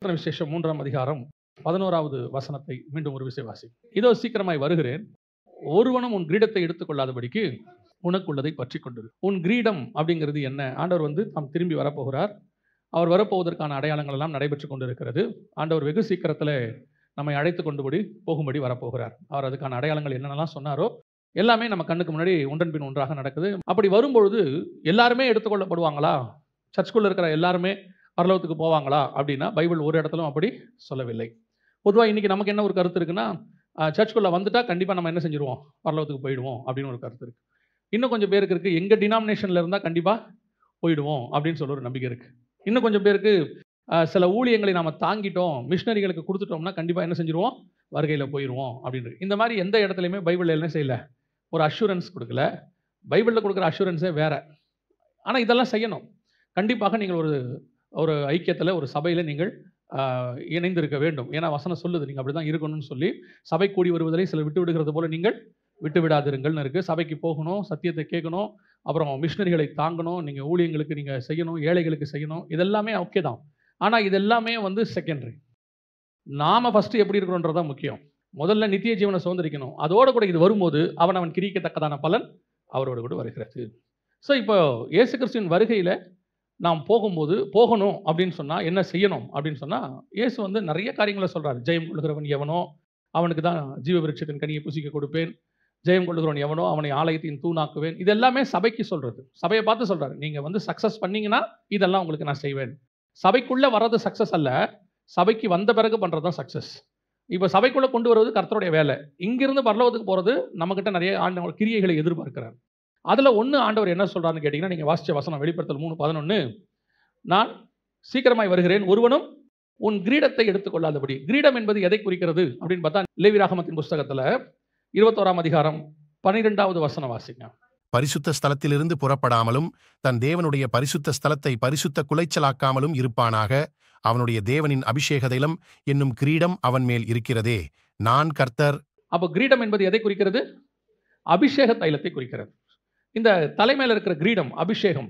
வெளிப்படுத்தின விசேஷம் 3ஆம் அதிகாரம் 11வது வசனத்தை மீண்டும் ஒரு விசை வாசி. இதோ சீக்கிரமாய் வருகிறேன், ஒருவனும் உன் கிரீடத்தை எடுத்துக்கொள்ளாதபடிக்கு உனக்குள்ளதை பற்றி கொண்டிரு. உன் கிரீடம் அப்படிங்கிறது என்ன? ஆண்டவர் தாம் திரும்பி வரப்போகிறார். அவர் வரப்போவதற்கான அடையாளங்கள் எல்லாம் நடைபெற்று கொண்டிருக்கிறது. ஆண்டவர் வெகு சீக்கிரத்தில் நம்மை அழைத்து கொண்டு போகும்படி வரப்போகிறார். அவர் அதுக்கான அடையாளங்கள் என்னென்னலாம் சொன்னாரோ எல்லாமே நம்ம கண்ணுக்கு முன்னாடி ஒன்றன் பின் ஒன்றாக நடக்குது. அப்படி வரும்பொழுது எல்லாருமே எடுத்துக்கொள்ளப்படுவாங்களா? சர்ச்சுக்குள்ள இருக்கிற எல்லாருமே பரலோகத்துக்கு போவாங்களா அப்படின்னா பைபிள் ஒரு இடத்துலும் அப்படி சொல்லவில்லை. பொதுவாக இன்றைக்கி நமக்கு என்ன ஒரு கருத்து இருக்குன்னா, சர்ச்சுக்குள்ளே வந்துட்டா கண்டிப்பாக நம்ம என்ன செஞ்சுருவோம், பரலோகத்துக்கு போயிடுவோம் அப்படின்னு ஒரு கருத்து இருக்குது. இன்னும் கொஞ்சம் பேருக்கு இருக்குது, எங்கள் டினாமினேஷனில் இருந்தால் கண்டிப்பாக போயிடுவோம் அப்படின்னு சொல்ல ஒரு நம்பிக்கை இருக்குது. இன்னும் கொஞ்சம் பேருக்கு சில ஊழியங்களை நாம் தாங்கிட்டோம், மிஷினரிகளுக்கு கொடுத்துட்டோம்னா கண்டிப்பாக என்ன செஞ்சுருவோம், வருகையில் போயிடுவோம் அப்படின்னு. இந்த மாதிரி எந்த இடத்துலையுமே பைபிளில் என்ன செய்யலை, ஒரு அஷூரன்ஸ் கொடுக்கல. பைபிளில் கொடுக்குற அஷூரன்ஸே வேறு. ஆனால் இதெல்லாம் செய்யணும். கண்டிப்பாக நீங்கள் ஒரு ஐக்கியத்தில், ஒரு சபையில் நீங்கள் இணைந்திருக்க வேண்டும். ஏன்னா வசனம் சொல்லுது நீங்கள் அப்படி தான் இருக்கணும்னு சொல்லி. சபை கூடி வருவதை சிலர் விட்டு விடுகிறது போல நீங்கள் விட்டு விடாதிருங்கள்னு இருக்குது. சபைக்கு போகணும், சத்தியத்தை கேட்கணும், அப்புறம் மிஷினரிகளை தாங்கணும், நீங்கள் ஊழியங்களுக்கு நீங்கள் செய்யணும், ஏழைகளுக்கு செய்யணும், இதெல்லாமே ஓகே தான். ஆனால் இதெல்லாமே செகண்டரி. நாம் ஃபஸ்ட்டு எப்படி இருக்கணுன்றதான் முக்கியம். முதல்ல நித்திய ஜீவனை சுதந்திரிக்கணும். அதோடு கூட இது வரும்போது அவன் கிரிக்கத்தக்கதான பலன் அவரோடு கூட வருகிறது. ஸோ இப்போ இயேசு கிறிஸ்துவின் வருகையில் நாம் போகணும் அப்படின்னு சொன்னால் என்ன செய்யணும் அப்படின்னு சொன்னால், இயேசு நிறைய காரியங்களை சொல்கிறார். ஜெயம் கொள்கிறவன் எவனோ அவனுக்கு தான் ஜீவ விருட்சத்தின் கனியை புசிக்க கொடுப்பேன், ஜெயம் கொள்கிறவன் எவனோ அவனை ஆலயத்தின் தூணாக்குவேன். இது எல்லாமே சபைக்கு சொல்கிறது. சபையை பார்த்து சொல்கிறார், நீங்கள் சக்ஸஸ் பண்ணீங்கன்னா இதெல்லாம் உங்களுக்கு நான் செய்வேன். சபைக்குள்ளே வர்றது சக்ஸஸ் அல்ல, சபைக்கு வந்த பிறகு பண்ணுறது தான் சக்ஸஸ். இப்போ சபைக்குள்ளே கொண்டு வருவது கர்த்தருடைய வேலை. இங்கிருந்து பரலோகத்துக்கு போகிறது நம்மக்கிட்ட நிறைய ஆண்டவர் கிரியைகளை எதிர்பார்க்கிறார். அதில் ஒன்று ஆண்டவர் என்ன சொல்கிறான்னு கேட்டிங்கன்னா, நீங்கள் வாசித்த வசனம் வெளிப்படுத்தல் 3:11, நான் சீக்கிரமாய் வருகிறேன், ஒருவனும் உன் கிரீடத்தை எடுத்துக்கொள்ளாதபடி. கிரீடம் என்பது எதை குறிக்கிறது அப்படின்னு பார்த்தா, லேவியராகமத்தின் புஸ்தகத்தில் 21ஆம் அதிகாரம் 12வது வசனம் வாசிங்க. பரிசுத்த ஸ்தலத்திலிருந்து புறப்படாமலும் தன் தேவனுடைய பரிசுத்த ஸ்தலத்தை பரிசுத்த குலைச்சலாக்காமலும் இருப்பானாக. அவனுடைய தேவனின் அபிஷேக தைலம் என்னும் கிரீடம் அவன் மேல் இருக்கிறதே, நான் கர்த்தர். அப்போ கிரீடம் என்பது எதை குறிக்கிறது? அபிஷேக தைலத்தை குறிக்கிறது. இந்த தலைமையில் இருக்கிற கிரீடம் அபிஷேகம்,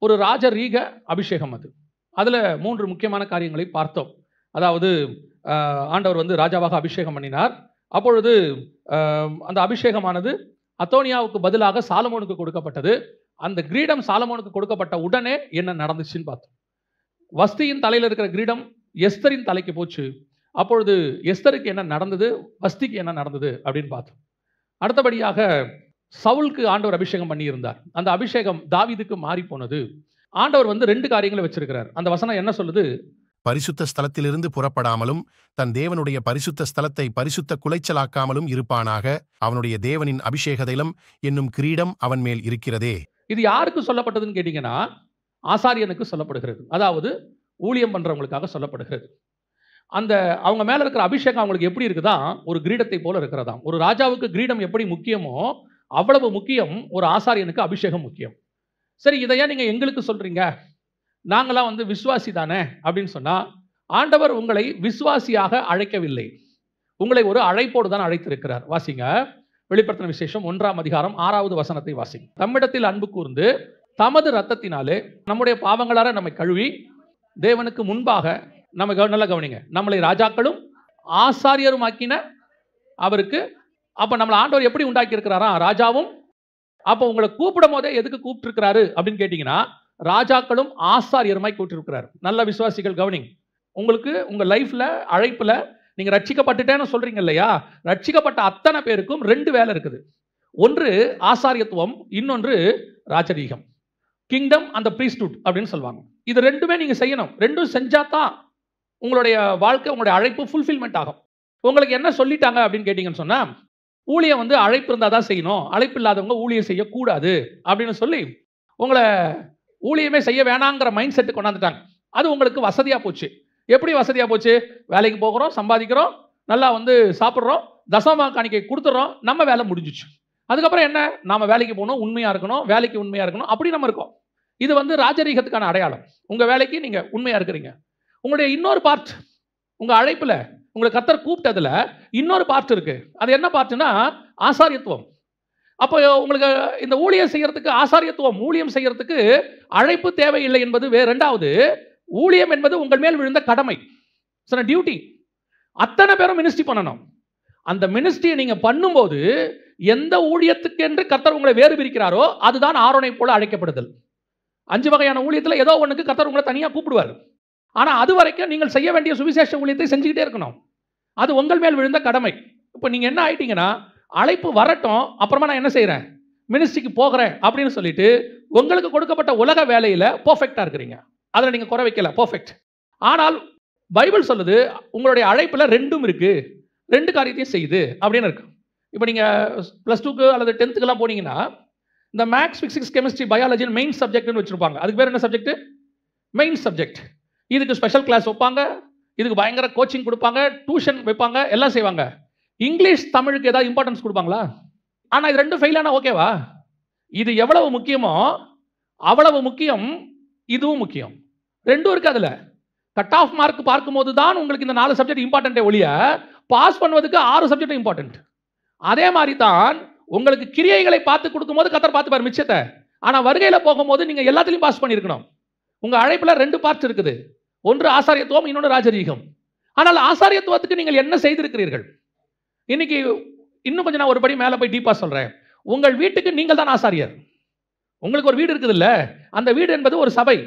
ஒரு ராஜரீக அபிஷேகம். அதில் 3 முக்கியமான காரியங்களை பார்த்தோம். அதாவது ஆண்டவர் ராஜாவாக அபிஷேகம் பண்ணினார். அப்பொழுது அந்த அபிஷேகமானது அதோனியாவுக்கு பதிலாக சாலமோனுக்கு கொடுக்கப்பட்டது. அந்த கிரீடம் சாலமோனுக்கு கொடுக்கப்பட்ட உடனே என்ன நடந்துச்சுன்னு பார்த்தோம். வஸ்தியின் தலையில் இருக்கிற கிரீடம் எஸ்தரின் தலைக்கு போச்சு. அப்பொழுது எஸ்தருக்கு என்ன நடந்தது, வஸ்திக்கு என்ன நடந்தது அப்படின்னு பார்த்தோம். அடுத்தபடியாக சவுலுக்கு ஆண்டவர் அபிஷேகம் பண்ணியிருந்தார். அந்த அபிஷேகம் தாவீதுக்கு மாறி போனது. ஆண்டவர் 2 காரியங்களை வச்சிருக்கிறார். அந்த வசனம் என்ன சொல்லுது? பரிசுத்த ஸ்தலத்திலிருந்து புறப்படாமலும் தன் தேவனுடைய பரிசுத்த ஸ்தலத்தை பரிசுத்த குலைச்சலாக்காமலும் இருப்பானாக. அவனுடைய தேவனின் அபிஷேக தைலம் என்னும் கிரீடம் அவன் மேல் இருக்கிறதே. இது யாருக்கு சொல்லப்பட்டதுன்னு கேட்டீங்கன்னா, ஆசாரியனுக்கு சொல்லப்படுகிறது. அதாவது ஊழியம் பண்றவங்களுக்காக சொல்லப்படுகிறது. அந்த அவங்க மேல இருக்கிற அபிஷேகம் அவங்களுக்கு எப்படி இருக்குதா, ஒரு கிரீடத்தை போல இருக்கிறதா. ஒரு ராஜாவுக்கு கிரீடம் எப்படி முக்கியமோ அவ்வளவு முக்கியம் ஒரு ஆசாரியனுக்கு அபிஷேகம் முக்கியம். சரி, இதையா நீங்க எங்களுக்கு சொல்றீங்க, நாங்களாம் விசுவாசி தானே அப்படின்னு சொன்னா, ஆண்டவர் உங்களை விசுவாசியாக அழைக்கவில்லை, உங்களை ஒரு அழைப்போடு தான் அழைத்திருக்கிறார். வாசிங்க வெளிப்படுத்தின விசேஷம் 1ஆம் அதிகாரம் 6வது வசனத்தை வாசிங்க. தம்மிடத்தில் அன்பு கூர்ந்து தமது இரத்தத்தினாலே நம்முடைய பாவங்களார நம்மை கழுவி தேவனுக்கு முன்பாக நம்ம நல்லா கவனிங்க, நம்மளை ராஜாக்களும் ஆசாரியரும் ஆக்கின அவருக்கு. அப்ப நம்மளை ஆண்டவர் எப்படி உண்டாக்கி இருக்கிறாரா, ராஜாவும். அப்போ உங்களை கூப்பிடும் போதே எதுக்கு கூப்பிட்டு இருக்கிறாரு அப்படின்னு கேட்டீங்கன்னா, ராஜாக்களும் ஆசாரியருமாய் கூப்பிட்டிருக்கிறார். நல்ல விசுவாசிகள் கவனிங்க, உங்களுக்கு உங்க லைஃப்ல அழைப்புல நீங்க ரட்சிக்கப்பட்டுட்டேன்னு சொல்றீங்க இல்லையா, ரட்சிக்கப்பட்ட அத்தனை பேருக்கும் 2 வேலை இருக்குது. ஒன்று ஆசாரியத்துவம், இன்னொன்று ராஜரீகம். கிங்டம் அந்த பிரீஸ்ட்ஹுட் அப்படின்னு சொல்லுவாங்க. இது 2மே நீங்க செய்யணும். 2ம் செஞ்சாதான் உங்களுடைய வாழ்க்கை, உங்களுடைய அழைப்பு ஃபுல்ஃபில்மெண்ட் ஆகும். உங்களுக்கு என்ன சொல்லிட்டாங்க அப்படின்னு கேட்டீங்கன்னு சொன்னா, ஊழியம் அழைப்பு இருந்தால் தான் செய்யணும், அழைப்பு இல்லாதவங்க ஊழியம் செய்யக்கூடாது அப்படின்னு சொல்லி உங்களை ஊழியமே செய்ய வேணாங்கிற மைண்ட் செட்டு கொண்டாந்துட்டாங்க. அது உங்களுக்கு வசதியாக போச்சு. எப்படி வசதியாக போச்சு? வேலைக்கு போகிறோம், சம்பாதிக்கிறோம், நல்லா சாப்பிட்றோம், தசம காணிக்கை கொடுத்துட்றோம், நம்ம வேலை முடிஞ்சிச்சு. அதுக்கப்புறம் என்ன, நாம் வேலைக்கு போகணும், உண்மையாக இருக்கணும், வேலைக்கு உண்மையாக இருக்கணும், அப்படி நம்ம இருக்கோம். இது ராஜரீகத்துக்கான அடையாளம். உங்கள் வேலைக்கு நீங்கள் உண்மையாக இருக்கிறீங்க. உங்களுடைய இன்னொரு பார்ட், உங்கள் அழைப்பில் உங்களை கர்த்தர் கூப்பிட்டதில் இன்னொரு பார்ட் இருக்கு. அது என்ன பார்ட்னா ஆசாரியத்துவம். அப்போ உங்களுக்கு இந்த ஊழியம் செய்யறதுக்கு ஆசாரியத்துவம், ஊழியம் செய்யறதுக்கு அழைப்பு தேவையில்லை என்பது 2வது. ஊழியம் என்பது உங்கள் மேல் விழுந்த கடமை. டியூட்டி. அத்தனை பேரும் மினிஸ்ட்ரி பண்ணணும். அந்த மினிஸ்ட்ரியை நீங்க பண்ணும்போது எந்த ஊழியத்துக்கு என்று கர்த்தர் உங்களை வேறு பிரிக்கிறாரோ அதுதான் ஆரோனை போல அழைக்கப்படுதல். 5 வகையான ஊழியத்தில் ஏதோ ஒண்ணுக்கு கர்த்தர் உங்களை தனியாக கூப்பிடுவார். ஆனா அது வரைக்கும் நீங்கள் செய்ய வேண்டிய சுவிசேஷ ஊழியத்தை செஞ்சுக்கிட்டே இருக்கணும். அது உங்கள் மேல் விழுந்த கடமை. இப்போ நீங்க என்ன ஆயிட்டீங்கன்னா, அழைப்பு வரட்டும், அப்புறமா நான் என்ன செய்யறேன், மினிஸ்ட்ரிக்கு போகிறேன் அப்படின்னு சொல்லிட்டு உங்களுக்கு கொடுக்கப்பட்ட உலக வேலையில பெர்ஃபெக்ட்டா இருக்கிறீங்க. அதில் நீங்க குறை வைக்கல, பெர்ஃபெக்ட். ஆனால் பைபிள் சொல்லுது உங்களுடைய அழைப்புல 2ம் இருக்கு, 2 காரியத்தையும் செய்யுது அப்படின்னு இருக்கு. இப்போ நீங்க +2க்கு அல்லது 10த்துக்கெல்லாம் போனீங்கன்னா இந்த maths, physics, chemistry, biology main சப்ஜெக்ட்னு வச்சிருப்பாங்க. அதுக்கு பேர் என்ன சப்ஜெக்ட்? Main subject. இதுக்கு ஸ்பெஷல் கிளாஸ் வைப்பாங்க, இதுக்கு பயங்கர கோச்சிங் கொடுப்பாங்க, டியூஷன் வைப்பாங்க, எல்லாம் செய்வாங்க. இங்கிலீஷ், தமிழுக்கு ஏதாவது இம்பார்ட்டன்ஸ் கொடுப்பாங்களா? ஆனால் இது 2 ஃபெயில் ஆனா ஓகேவா? இது எவ்வளவு முக்கியமோ அவ்வளவு முக்கியம் இதுவும் முக்கியம். 2ம் இருக்கு. அதில் கட் ஆஃப் மார்க் பார்க்கும்போது தான் உங்களுக்கு இந்த 4 சப்ஜெக்ட் இம்பார்ட்டன்ட்டே ஒழிய பாஸ் பண்ணுவதுக்கு 6 சப்ஜெக்ட் இம்பார்ட்டன்ட். அதே மாதிரி தான் உங்களுக்கு கிரியைகளை பார்த்து கொடுக்கும்போது கர்த்தர் பார்த்துப்பார் மிச்சத்தை. ஆனால் வருகையில் போகும்போது நீங்கள் எல்லாத்துலையும் பாஸ் பண்ணியிருக்கணும். உங்கள் அழைப்பில் 2 பார்ட்ஸ் இருக்குது. ஒன்று ஆசாரியத்துவம், இன்னொன்று ராஜரீகம். ஆனால் ஆசாரியத்துவத்துக்கு நீங்கள் என்ன செய்திருக்கிறீர்கள்? இன்னைக்கு இன்னும் கொஞ்சம் நான் ஒரு படி மேலே போய் டீப்பாக சொல்கிறேன். உங்கள் வீட்டுக்கு நீங்கள் தான் ஆசாரியர். உங்களுக்கு ஒரு வீடு இருக்குது இல்லை, அந்த வீடு என்பது ஒரு சபை.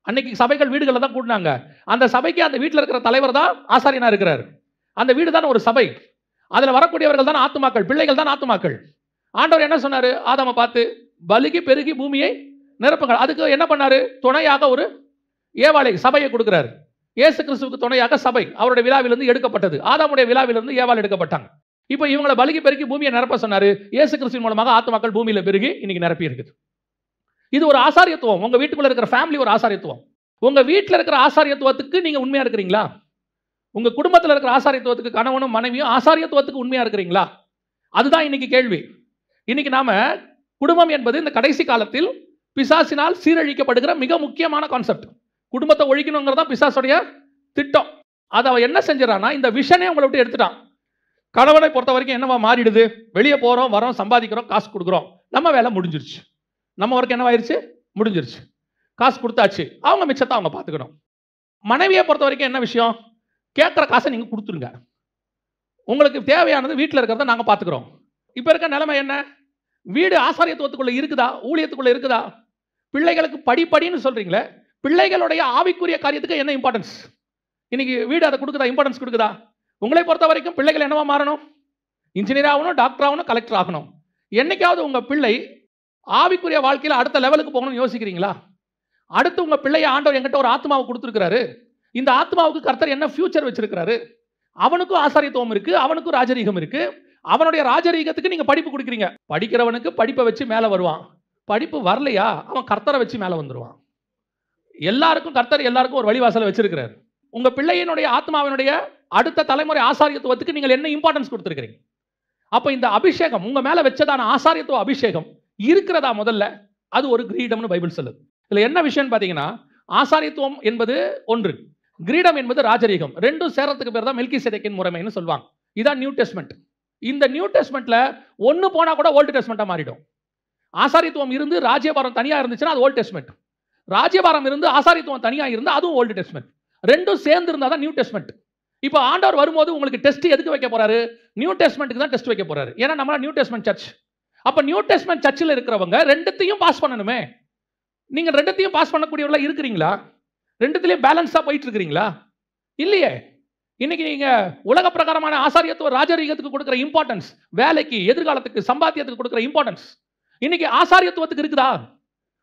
அன்னைக்கு சபைகள் வீடுகளில் தான் கூட்டினாங்க. அந்த சபைக்கு அந்த வீட்டில் இருக்கிற தலைவர் தான் ஆசாரியனா இருக்கிறார். அந்த வீடு தான் ஒரு சபை. அதில் வரக்கூடியவர்கள் தான் ஆத்துமாக்கள், பிள்ளைகள் தான் ஆத்துமாக்கள். ஆண்டவர் என்ன சொன்னார்? ஆதாமை பார்த்து பலுகி பெருகி பூமியை நிரப்புங்கள். அதுக்கு என்ன பண்ணாரு? துணையாக ஒரு ஏவாளை, சபையை கொடுக்கிறார். இயேசு கிறிஸ்துவுக்கு துணையாக சபை அவருடைய விழாவிலிருந்து எடுக்கப்பட்டது. ஆதாமுடைய விழாவிலிருந்து ஏவாள் எடுக்கப்பட்டாங்க. இப்போ இவங்களை பலுகி பெருகி பூமியை நிரப்ப சொன்னாரு. இயேசு கிறிஸ்துவின் மூலமாக ஆத்துமாக்கள் பூமியில பெருகி இன்னைக்கு நிரப்பி இருக்குது. இது ஒரு ஆசாரியத்துவம். உங்க வீட்டுக்குள்ள இருக்கிற ஃபேமிலி ஒரு ஆசாரியத்துவம். உங்க வீட்டில் இருக்கிற ஆசாரியத்துவத்துக்கு நீங்க உண்மையா இருக்கிறீங்களா? உங்க குடும்பத்தில் இருக்கிற ஆசாரியத்துவத்துக்கு கணவனும் மனைவியும் ஆசாரியத்துவத்துக்கு உண்மையா இருக்கிறீங்களா? அதுதான் இன்னைக்கு கேள்வி. இன்னைக்கு நாம குடும்பம் என்பது இந்த கடைசி காலத்தில் பிசாசினால் சீரழிக்கப்படுகிற மிக முக்கியமான கான்செப்ட். குடும்பத்தை ஒழிக்கணுங்கிறதா பிசாசுடைய திட்டம். அதை அவன் என்ன செஞ்சிடறான்னா, இந்த விஷனே உங்களை விட்டு எடுத்துட்டான். கணவனை பொறுத்த வரைக்கும் என்னவா மாறிடுது? வெளியே போறோம், வரோம், சம்பாதிக்கிறோம், காசு கொடுக்குறோம், நம்ம வேலை முடிஞ்சிருச்சு. நம்ம ஒர்க் என்னவாயிருச்சு? முடிஞ்சிருச்சு. காசு கொடுத்தாச்சு, அவங்க மிச்சத்தை அவங்க பார்த்துக்கணும். மனைவியை பொறுத்த வரைக்கும் என்ன விஷயம்? கேட்குற காசை நீங்கள் கொடுத்துருங்க, உங்களுக்கு தேவையானது வீட்டில் இருக்கிறத நாங்கள் பார்த்துக்கிறோம். இப்போ இருக்க நிலைமை என்ன? வீடு ஆசாரியத்துவத்துக்குள்ள இருக்குதா? ஊழியத்துக்குள்ள இருக்குதா? பிள்ளைகளுக்கு படின்னு சொல்றீங்களே, பிள்ளைகளுடைய ஆவிக்குரிய காரியத்துக்கு என்ன இம்பார்ட்டன்ஸ்? இன்னைக்கு வீடு அதை கொடுக்குதா? இம்பார்ட்டன்ஸ் கொடுக்குதா? உங்களை பொறுத்த வரைக்கும் பிள்ளைகள் என்னவா மாறணும்? இன்ஜினியர் ஆகணும், டாக்டர் ஆகணும், கலெக்டர் ஆகணும். என்னைக்காவது உங்க பிள்ளை ஆவிக்குரிய வாழ்க்கையில் அடுத்த லெவலுக்கு போகணும்னு யோசிக்கிறீங்களா? அடுத்து உங்க பிள்ளைய ஆண்டவர் என்கிட்ட ஒரு ஆத்மாவை கொடுத்துருக்கிறாரு. இந்த ஆத்மாவுக்கு கர்த்தர் என்ன ஃபியூச்சர் வச்சிருக்கிறாரு? அவனுக்கும் ஆசாரியத்துவம் இருக்கு, அவனுக்கும் ராஜரீகம் இருக்கு. அவனுடைய ராஜரீகத்துக்கு நீங்க படிப்பு கொடுக்குறீங்க. படிக்கிறவனுக்கு படிப்பை வச்சு மேலே வருவான். படிப்பு வரலையா அவன் கர்த்தரை வச்சு மேலே வந்துடுவான். எல்லாருக்கும் கர்த்தர் எல்லாருக்கும் ஒரு வழிவாசலை வச்சிருக்கிறார். உங்க பிள்ளையினுடைய ஆத்மாவினுடைய அடுத்த தலைமுறை ஆசாரியத்துவத்துக்கு நீங்கள் என்ன இம்பார்ட்டன்ஸ் கொடுத்துருக்கிறீங்க? அப்ப இந்த அபிஷேகம் உங்க மேல வச்சதான ஆசாரியத்துவ அபிஷேகம் இருக்கிறதா? முதல்ல அது ஒரு கிரீடம்னு பைபிள் சொல்லுது. இதுல என்ன விஷயம் பாத்தீங்கன்னா, ஆசாரியத்துவம் என்பது ஒன்று, கிரீடம் என்பது ராஜரீகம். 2ம் சேரத்துக்கு பேர் தான் மெல்கிசேதேக்கின் முறைமைன்னு சொல்லுவாங்க. இதான் நியூ டெஸ்ட்மெண்ட். இந்த நியூ டெஸ்ட்மெண்ட்ல ஒன்னு போனா கூட ஓல்டு டெஸ்ட்மெண்டா மாறிடும். ஆசாரியத்துவம் இருந்து ராஜ்யபாரம் தனியா இருந்துச்சுன்னா அது ஓல்டு டெஸ்ட்மெண்ட். ராஜ்யபாரம் இருந்து ஆசாரியத்துவம் தனியா இருந்தா அதுவும் ஓல்டு டெஸ்ட்மெண்ட். 2ம் சேர்ந்து இருந்தா தான் நியூ டெஸ்ட்மெண்ட். இப்போ ஆண்டவர் வரும்போது உங்களுக்கு டெஸ்ட் எதுக்கு வைக்க போறாரு? நியூ டெஸ்ட்மெண்ட்டுக்கு தான் டெஸ்ட் வைக்க போறாரு. ஏன்னா நம்ம நியூ டெஸ்ட்மெண்ட் சர்ச். அப்ப நியூ டெஸ்ட்மெண்ட் சர்ச்சில் இருக்கிறவங்க 2த்தையும் பாஸ் பண்ணணுமே. நீங்க 2த்தையும் பாஸ் பண்ணக்கூடியவர்களா இருக்கிறீங்களா? 2த்திலையும் பேலன்ஸா போயிட்டு இருக்கிறீங்களா? இல்லையே. இன்னைக்கு நீங்க உலக பிரகாரமான ஆசாரியத்துவ ராஜரீகத்துக்கு கொடுக்கிற இம்பார்ட்டன்ஸ், வேலைக்கு, எதிர்காலத்துக்கு, சம்பாத்தியத்துக்கு கொடுக்கிற இம்பார்ட்டன்ஸ் இன்னைக்கு ஆசாரியத்துவத்துக்கு இருக்குதா?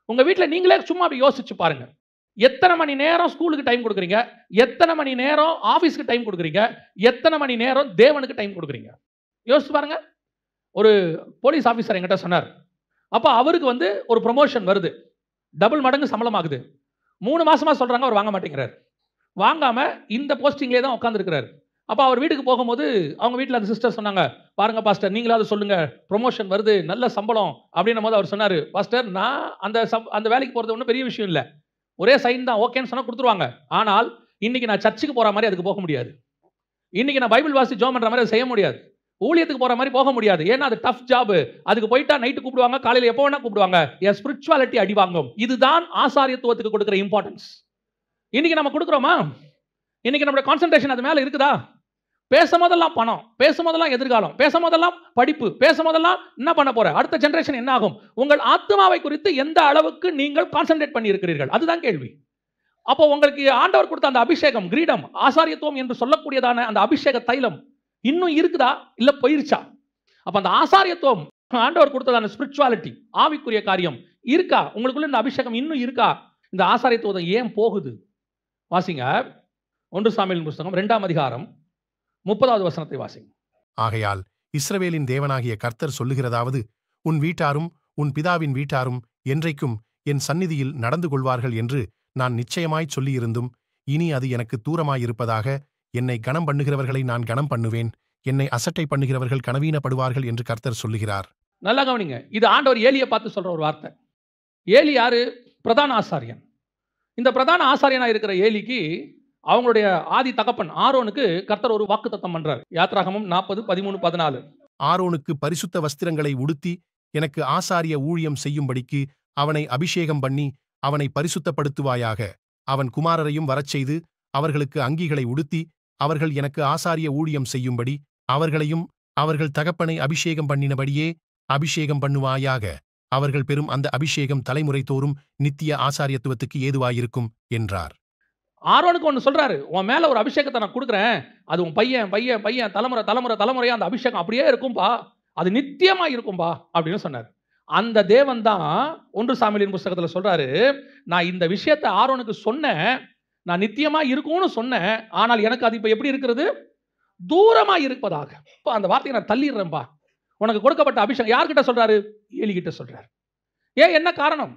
உங்க வீட்டில் நீங்களே சும்மா அப்படி யோசிச்சு பாருங்க. எத்தனை மணி நேரம் ஸ்கூலுக்கு டைம் கொடுக்குறீங்க? எத்தனை மணி நேரம் ஆஃபீஸ்க்கு டைம் கொடுக்குறீங்க? எத்தனை மணி நேரம் தேவனுக்கு டைம் கொடுக்குறீங்க? யோசிச்சு பாருங்க. ஒரு போலீஸ் ஆஃபீஸர் என்கிட்ட சொன்னார். அப்போ அவருக்கு ஒரு ப்ரொமோஷன் வருது, டபுள் மடங்கு சம்பளம் ஆகுது. 3 மாசமா சொல்றாங்க, அவர் வாங்க மாட்டேங்கிறார். வாங்காம இந்த போஸ்டிங்லேயே தான் உட்காந்துருக்கிறார். அப்போ அவர் வீட்டுக்கு போகும்போது அவங்க வீட்டில் அந்த சிஸ்டர் சொன்னாங்க, பாருங்க பாஸ்டர், நீங்களாவது சொல்லுங்க, ப்ரொமோஷன் வருது, நல்ல சம்பளம் அப்படின்னும் போது அவர் சொன்னார், பாஸ்டர் நான் அந்த வேலைக்கு போகிறது ஒன்றும் பெரிய விஷயம் இல்லை, ஒரே சைன் தான், ஓகேன்னு சொன்னால் கொடுத்துருவாங்க. ஆனால் இன்னைக்கு நான் சர்ச்சுக்கு போகிற மாதிரி அதுக்கு போக முடியாது. இன்னைக்கு நான் பைபிள் வாசி ஜோம் பண்ணுற மாதிரி அதை செய்ய முடியாது. ஊழியத்துக்கு போகிற மாதிரி போக முடியாது. ஏன்னா அது டஃப் ஜாப். அதுக்கு போயிட்டா நைட்டு கூப்பிடுவாங்க, காலையில் எப்போ வேணா கூப்பிடுவாங்க, என் ஸ்பிரிச்சுவாலிட்டி அடி வாங்கும். இதுதான் ஆசாரியத்துவத்துக்கு கொடுக்குற இம்பார்ட்டன்ஸ். இன்னைக்கு நம்ம கொடுக்குறோமா? இன்னைக்கு நம்மளுடைய கான்சென்ட்ரேஷன் அது மேல இருக்குதா? பேசும்போதெல்லாம் பணம், பேசும்போதெல்லாம் எதிர்காலம், பேசும்போதெல்லாம் படிப்பு, பேசும்போதெல்லாம் என்ன பண்ண போற, அடுத்த ஜெனரேஷன் என்ன ஆகும், உங்கள் ஆத்மாவை குறித்து எந்த அளவுக்கு நீங்கள் கான்சென்ட்ரேட் பண்ணி இருக்கிறீர்கள், அதுதான் கேள்வி. அப்போ உங்களுக்கு ஆண்டவர் கொடுத்த அந்த அபிஷேகம், கிரீடம், ஆசாரியத்துவம் என்று சொல்லக்கூடியதான அந்த அபிஷேக தைலம் இன்னும் இருக்குதா இல்ல போயிருச்சா? அப்ப அந்த ஆசாரியத்துவம் ஆண்டவர் கொடுத்ததான ஸ்பிரிச்சுவாலிட்டி, ஆவிக்குரிய காரியம் இருக்கா உங்களுக்குள்ள? இந்த அபிஷேகம் இன்னும் இருக்கா? இந்த ஆசாரியத்துவம் ஏன் போகுது? வாசிங்க 1 சாமுவேலின் புத்தகம் 2ஆம் அதிகாரம் 30வது வசனத்தை வாசிங்க. ஆகையால் இஸ்ரவேலின் தேவனாகிய கர்த்தர் சொல்லுகிறதாவது, உன் வீட்டாரும் உன் பிதாவின் வீட்டாரும் என்றைக்கும் என் சந்நிதியில் நடந்து கொள்வார்கள் என்று நான் நிச்சயமாய்ச் சொல்லியிருந்தும், இனி அது எனக்கு தூரமாயிருப்பதாக. என்னை கனம் பண்ணுகிறவர்களை நான் கனம் பண்ணுவேன், என்னை அசட்டை பண்ணுகிறவர்கள் கனவீனப்படுவார்கள் என்று கர்த்தர் சொல்லுகிறார். நல்லா கவனிங்க. இது ஆண்டவர் ஏலியை பார்த்து சொல்ற ஒரு வார்த்தை. ஏலி யாரு? பிரதான ஆசாரியன். இந்த பிரதான ஆசாரியனா இருக்கிற ஏலிக்கு அவங்களுடைய ஆதி தகப்பன் ஆரோனுக்கு கர்த்தர் ஒரு வாக்குத்தத்தம் பண்றார். யாத்ராகமம் 40:13-14. ஆரோனுக்கு பரிசுத்த வஸ்திரங்களை உடுத்தி எனக்கு ஆசாரிய ஊழியம் செய்யும்படிக்கு அவனை அபிஷேகம் பண்ணி அவனை பரிசுத்தப்படுத்துவாயாக. அவன் குமாரரையும் வரச்செய்து அவர்களுக்கு அங்கிகளை உடுத்தி அவர்கள் எனக்கு ஆசாரிய ஊழியம் செய்யும்படி அவர்களையும் அவர்கள் தகப்பனை அபிஷேகம் பண்ணினபடியே அபிஷேகம் பண்ணுவாயாக. அவர்கள் பெறும் அந்த அபிஷேகம் தலைமுறை தோறும் நித்திய ஆசாரியத்துவத்துக்கு ஏதுவாயிருக்கும் என்றார். ஆரோனுக்கு ஒன்று சொல்றாரு, உன் மேல ஒரு அபிஷேகத்தை நான் கொடுக்குறேன், அது உன் பையன் பையன் பையன் தலைமுறை தலைமுறை தலைமுறையா அந்த அபிஷேகம் அப்படியே இருக்கும்பா, அது நித்தியமா இருக்கும்பா அப்படின்னு சொன்னார். அந்த தேவன் தான் 1 சாமுவேலின் புத்தகத்தில் சொல்றாரு, நான் இந்த விஷயத்தை ஆரோனுக்கு சொன்னேன், நான் நித்தியமா இருக்கும்னு சொன்னேன், ஆனால் எனக்கு அது இப்ப எப்படி இருக்கிறது? தூரமா இருப்பதாக. அந்த வார்த்தையை நான் தள்ளிடுறேன்பா. உனக்கு கொடுக்கப்பட்ட அபிஷேகம் யார்கிட்ட சொல்றாரு? ஏலி கிட்ட சொல்றாரு. ஏன், என்ன காரணம்?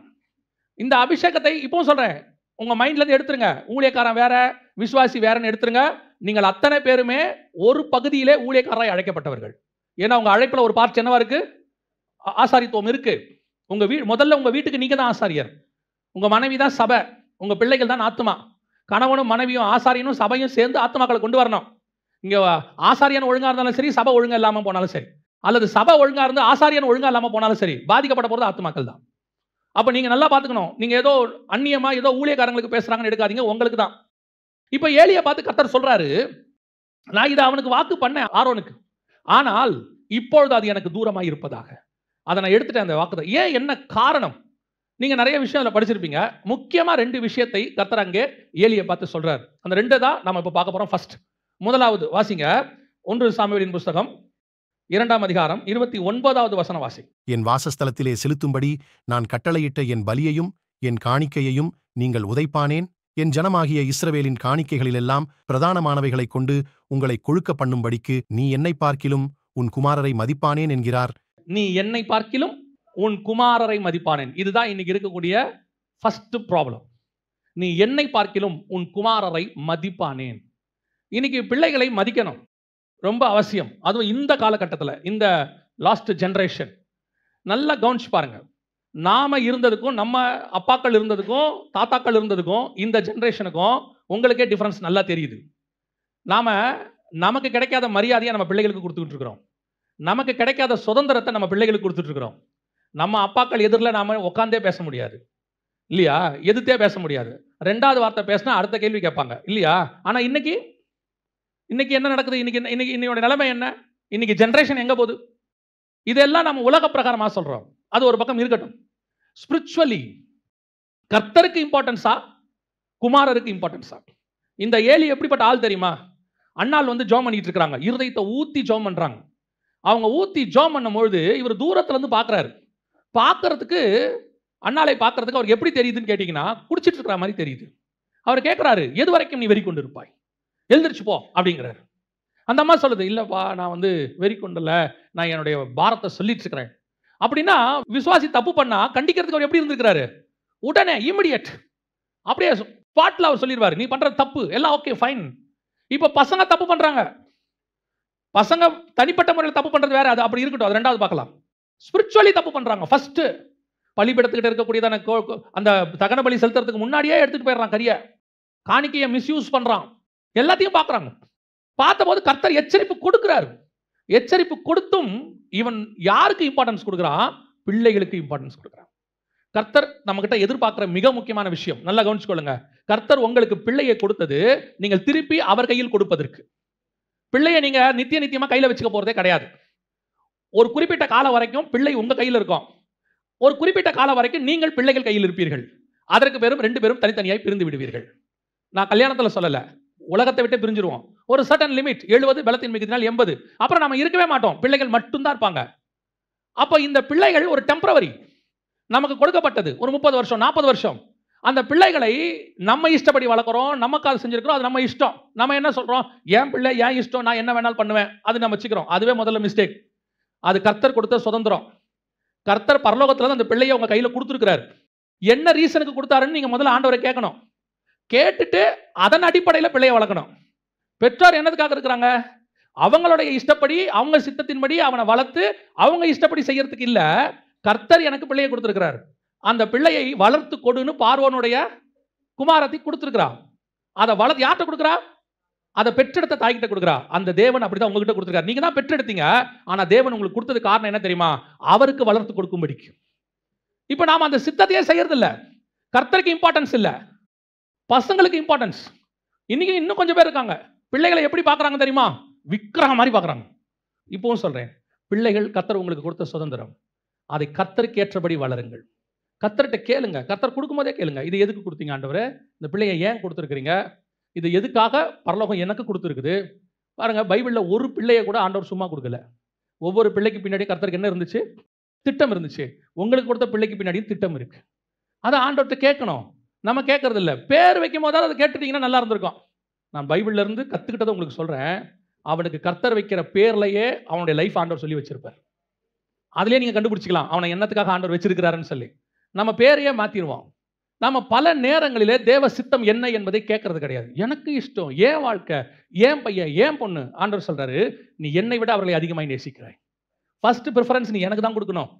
இந்த அபிஷேகத்தை இப்பவும் சொல்றேன், உங்க மைண்ட்ல இருந்து எடுத்துருங்க. ஊழியக்காரன் வேற, விசுவாசி வேறன்னு எடுத்துருங்க. நீங்கள் அத்தனை பேருமே ஒரு பகுதியிலே ஊழியக்காரராய் அழைக்கப்பட்டவர்கள். ஏன்னா உங்க அழைப்புல ஒரு பார்ட் என்னவா இருக்கு? ஆசாரித்துவம் இருக்கு. முதல்ல உங்க வீட்டுக்கு நீங்க தான் ஆசாரியர். உங்க மனைவி தான் சபை, உங்க பிள்ளைகள் தான் ஆத்மா. கணவனும் மனைவியும் ஆசாரியனும் சபையும் சேர்ந்து ஆத்மாக்களை கொண்டு வரணும். இங்க ஆசாரியன் ஒழுங்கா இருந்தாலும் சரி, சபை ஒழுங்கா இல்லாம போனாலும் சரி, அல்லது சபை ஒழுங்கா இருந்து ஆசாரியன் ஒழுங்கா இல்லாம போனாலும் சரி, பாதிக்கப்பட போறது ஆத்மாக்கள் தான். அப்ப நீங்க நல்லா பாத்துக்கணும். நீங்க ஏதோ அந்நியமா ஏதோ ஊழியக்காரங்களுக்கு பேசுறாங்கன்னு எடுக்காதீங்க, உங்களுக்கு தான். இப்ப ஏலியை பார்த்து கர்த்தர் சொல்றாரு, நான் இதை அவனுக்கு வாக்கு பண்ணேன் ஆரோனுக்கு, ஆனால் இப்பொழுது அது எனக்கு தூரமா இருப்பதாக. அதை நான் எடுத்துட்டேன் அந்த வாக்குதான். ஏன், என்ன காரணம்? நீங்க நிறைய விஷயம் அதில் படிச்சிருப்பீங்க. முக்கியமா 2 விஷயத்தை கர்த்தர் அங்கே ஏலியை பார்த்து சொல்றாரு. அந்த 2 தான் நம்ம இப்ப பார்க்க போறோம். ஃபர்ஸ்ட், முதலாவது வாசிங்க 1 சாமுவேலின் புத்தகம் 2ஆம் அதிகாரம் 29வது வசனம் வாசி. என் வாசஸ்தலத்திலே செலுத்தும்படி நான் கட்டளையிட்ட என் பலியையும் என் காணிக்கையையும் நீங்கள் உதைப்பானேன். என் ஜனமாகிய இஸ்ரவேலின் காணிக்கைகளிலெல்லாம் பிரதானமானவைகளைக் கொண்டு உங்களை கொழுக்க பண்ணும்படிக்கு நீ என்னை பார்க்கிலும் உன் குமாரரை மதிப்பானேன் என்கிறார். நீ என்னை பார்க்கிலும் உன் குமாரரை மதிப்பானேன். இதுதான் இன்னைக்கு இருக்கக்கூடிய ஃபர்ஸ்ட் ப்ராப்ளம். நீ என்னை பார்க்கிலும் உன் குமாரரை மதிப்பானேன். இன்னைக்கு பிள்ளைகளை மதிக்கணும், ரொம்ப அவசியம். அதுவும் இந்த காலகட்டத்தில், இந்த லாஸ்ட் ஜெனரேஷன். நல்லா கவனிச்சு பாருங்க. நாம இருந்ததுக்கும், நம்ம அப்பாக்கள் இருந்ததுக்கும், தாத்தாக்கள் இருந்ததுக்கும், இந்த ஜெனரேஷனுக்கும் உங்களுக்கே டிஃபரன்ஸ் நல்லா தெரியுது. நமக்கு கிடைக்காத மரியாதையை நம்ம பிள்ளைகளுக்கு கொடுத்துக்கிட்டு இருக்கிறோம். நமக்கு கிடைக்காத சுதந்திரத்தை நம்ம பிள்ளைகளுக்கு கொடுத்துட்டு இருக்கிறோம். நம்ம அப்பாக்கள் எதிரில் நாம உட்காந்தே பேச முடியாது இல்லையா? எதிர்த்தே பேச முடியாது. 2வது வார்த்தை பேசினா அடுத்த கேள்வி கேட்பாங்க இல்லையா? ஆனா இன்னைக்கு என்ன நடக்குது? இன்னையோட நிலைமை என்ன? இன்னைக்கு ஜெனரேஷன் எங்க போகுது? இதெல்லாம் நம்ம உலக பிரகாரமா சொல்றோம். அது ஒரு பக்கம் இருக்கட்டும். ஸ்பிரிச்சுவலி கர்த்தருக்கு இம்பார்ட்டன்ஸா, குமாரருக்கு இம்பார்ட்டன்ஸா? இந்த ஏலி எப்படிப்பட்ட ஆள் தெரியுமா? அண்ணாள் வந்து ஜோம் பண்ணிட்டு இருக்காங்க, இருதயத்தை ஊத்தி ஜோம் பண்றாங்க. அவங்க ஊத்தி ஜோம் பண்ணும்பொழுது இவர் தூரத்துல இருந்து பாக்குறாரு. பார்க்கறதுக்கு, அண்ணாளை பார்க்கறதுக்கு அவருக்கு எப்படி தெரியுதுன்னு கேட்டீங்கன்னா, குடிச்சிட்டு இருக்கிற மாதிரி தெரியுது. அவர் கேட்கிறாரு, எது வரைக்கும் நீ வெறி கொண்டு இருப்பாய்? எழுந்திரிச்சு போ அப்படிங்கிறாரு. அந்த அம்மா சொல்லுது, இல்லப்பா நான் வந்து வெறி கொண்டல, நான் என்னுடைய பாரத்தை சொல்லிட்டு இருக்கிறேன். அப்படின்னா விசுவாசி தப்பு பண்ணா கண்டிக்கிறதுக்கு அவர் எப்படி இருந்திருக்கிறாரு? உடனே இமிடியட், அப்படியே ஸ்பாட்ல அவர் சொல்லிடுவாரு, நீ பண்றது தப்பு, எல்லாம் ஓகே ஃபைன். இப்ப பசங்க தப்பு பண்றாங்க. பசங்க தனிப்பட்ட முறையில் தப்பு பண்றது வேற, அது அப்படி இருக்கட்டும், அது 2வது பார்க்கலாம். ஸ்பிரிச்சுவலி தப்பு பண்றாங்க. ஃபர்ஸ்ட், பலிபீடத்துக்கிட்ட இருக்கக்கூடியதான அந்த தகன பலி செலுத்துறதுக்கு முன்னாடியே எடுத்துட்டு போயிடுறான் கரிய, காணிக்கையை மிஸ்யூஸ் பண்றான். எல்லாத்தையும் பார்க்கறாங்க. பார்த்தபோது கர்த்தர் எச்சரிப்பு கொடுக்கிறார். எச்சரிப்பு கொடுத்தும் இவன் யாருக்கு இம்பார்ட்டன்ஸ் கொடுக்குறான்? பிள்ளைகளுக்கு இம்பார்ட்டன்ஸ் கொடுக்குறான். கர்த்தர் நம்ம கிட்ட எதிர்பார்க்கிற மிக முக்கியமான விஷயம், நல்லா கவனிச்சுக்கொள்ளுங்க. கர்த்தர் உங்களுக்கு பிள்ளையை கொடுத்தது நீங்கள் திருப்பி அவர் கையில் கொடுப்பதற்கு. பிள்ளையை நீங்க நித்தியமா கையில வச்சுக்க போறதே கிடையாது. ஒரு குறிப்பிட்ட காலம் வரைக்கும் பிள்ளை உங்க கையில் இருக்கும். ஒரு குறிப்பிட்ட காலம் வரைக்கும் நீங்கள் பிள்ளைகள் கையில் இருப்பீர்கள். அதற்கு பேரும் 2 பேரும் தனித்தனியாய் பிரிந்து விடுவீர்கள். நான் கல்யாணத்துல சொல்லல, உலகத்தை விட்டு பிரிஞ்சிருவோம். ஒரு சர்டன் லிமிட், 70 பலத்தின் மிகுதினால் 80, அப்புறம் நம்ம இருக்கவே மாட்டோம், பிள்ளைகள் மட்டும்தான் இருப்பாங்க. அப்ப இந்த பிள்ளைகள் ஒரு டெம்பரவரி, நமக்கு கொடுக்கப்பட்டது ஒரு 30 வருஷம் 40 வருஷம். அந்த பிள்ளைகளை நம்ம இஷ்டப்படி வளர்க்குறோம், நமக்கு அது செஞ்சிருக்கிறோம், அது நம்ம இஷ்டம். நம்ம என்ன சொல்றோம், என் பிள்ளை என் இஷ்டம், நான் என்ன வேணாலும் பண்ணுவேன், அது நம்ம வச்சுக்கிறோம். அதுவே முதல்ல மிஸ்டேக். அது கர்த்தர் கொடுத்த சுதந்திரம். கர்த்தர் பரலோகத்துல அந்த பிள்ளையை உங்க கையில கொடுத்துருக்கிறார். என்ன ரீசனுக்கு கொடுத்தாருன்னு நீங்க முதல்ல ஆண்டவரை கேட்கணும். கேட்டுட்டு அதன் அடிப்படையில் பிள்ளையை வளர்க்கணும். பெற்றோர் என்னதுக்காக இருக்கிறாங்க, அவங்களுடைய இஷ்டப்படி அவங்க சித்தத்தின்படி அவனை வளர்த்து அவங்க இஷ்டப்படி செய்யறதுக்கு இல்ல. கர்த்தர் எனக்கு பிள்ளையை கொடுத்திருக்கிறார், அந்த பிள்ளையை வளர்த்து கொடுன்னு பார்வோனுடைய குமாரத்தை கொடுத்திருக்கிறார். அதை வளர்த்து யார்கிட்ட கொடுக்குறா, அதை பெற்றெடுத்த தாய்கிட்ட கொடுக்குறா. அந்த தேவன் அப்படிதான் உங்ககிட்ட கொடுத்திருக்காரு. நீங்க தான் பெற்றெடுத்தீங்க, ஆனா தேவன் உங்களுக்கு கொடுத்தது காரணம் என்ன தெரியுமா, அவருக்கு வளர்த்து கொடுக்கும்படிக்கு. இப்ப நாம அந்த சித்தத்தையே செய்யறது இல்ல. கர்த்தருக்கு இம்பார்ட்டன்ஸ் இல்ல, பசங்களுக்கு இம்பார்ட்டன்ஸ். இன்னைக்கு இன்னும் கொஞ்சம் பேர் இருக்காங்க, பிள்ளைகளை எப்படி பார்க்கறாங்க தெரியுமா, விக்கிரகம் மாதிரி பார்க்கறாங்க. இப்பவும் சொல்றேன், பிள்ளைகள் கர்த்தர் உங்களுக்கு கொடுத்த சுதந்திரம், அதை கர்த்தருக்கு ஏற்றபடி வளருங்கள். கர்த்தர்கிட்ட கேளுங்க, கர்த்தர் கொடுக்கும்போதே கேளுங்க, இது எதுக்கு கொடுத்தீங்க ஆண்டவரே, இந்த பிள்ளையை ஏன் கொடுத்துருக்கிறீங்க, இது எதுக்காக பரலோகம் எனக்கு கொடுத்துருக்குது. பாருங்க, பைபிள்ல ஒரு பிள்ளையை கூட ஆண்டவர் சும்மா கொடுக்கல. ஒவ்வொரு பிள்ளைக்கு பின்னாடி கர்த்தருக்கு என்ன இருந்துச்சு, திட்டம் இருந்துச்சு. உங்களுக்கு கொடுத்த பிள்ளைக்கு பின்னாடியும் திட்டம் இருக்கு. அதை ஆண்டவர்கிட்ட கேட்கணும். நம்ம கேட்கறது இல்லை. பேர் வைக்கும் போதாவது அதை கேட்டுட்டீங்கன்னா நல்லா இருந்திருக்கும். நான் பைபிள்ல இருந்து கத்துக்கிட்டதை உங்களுக்கு சொல்றேன். அவனுக்கு கர்த்தர் வைக்கிற பேர்லயே அவனுடைய லைஃப் ஆண்டவர் சொல்லி வச்சிருப்பார். அதுலயே நீங்க கண்டுபிடிச்சிக்கலாம் அவனை என்னத்துக்காக ஆண்டவர் வச்சிருக்கிறாருன்னு சொல்லி. நம்ம பேரையே மாத்திடுவோம். நம்ம பல நேரங்களிலே தேவ சித்தம் என்ன என்பதை கேட்கறது கிடையாது. எனக்கு இஷ்டம், ஏன் வாழ்க்கை, ஏன் பையன், ஏன் பொண்ணு. ஆண்டவர் சொல்றாரு, நீ என்னை விட அவர்களை அதிகமாக நேசிக்கிறாய். ஃபர்ஸ்ட் ப்ரிஃபரன்ஸ் நீ எனக்கு தான் கொடுக்கணும்.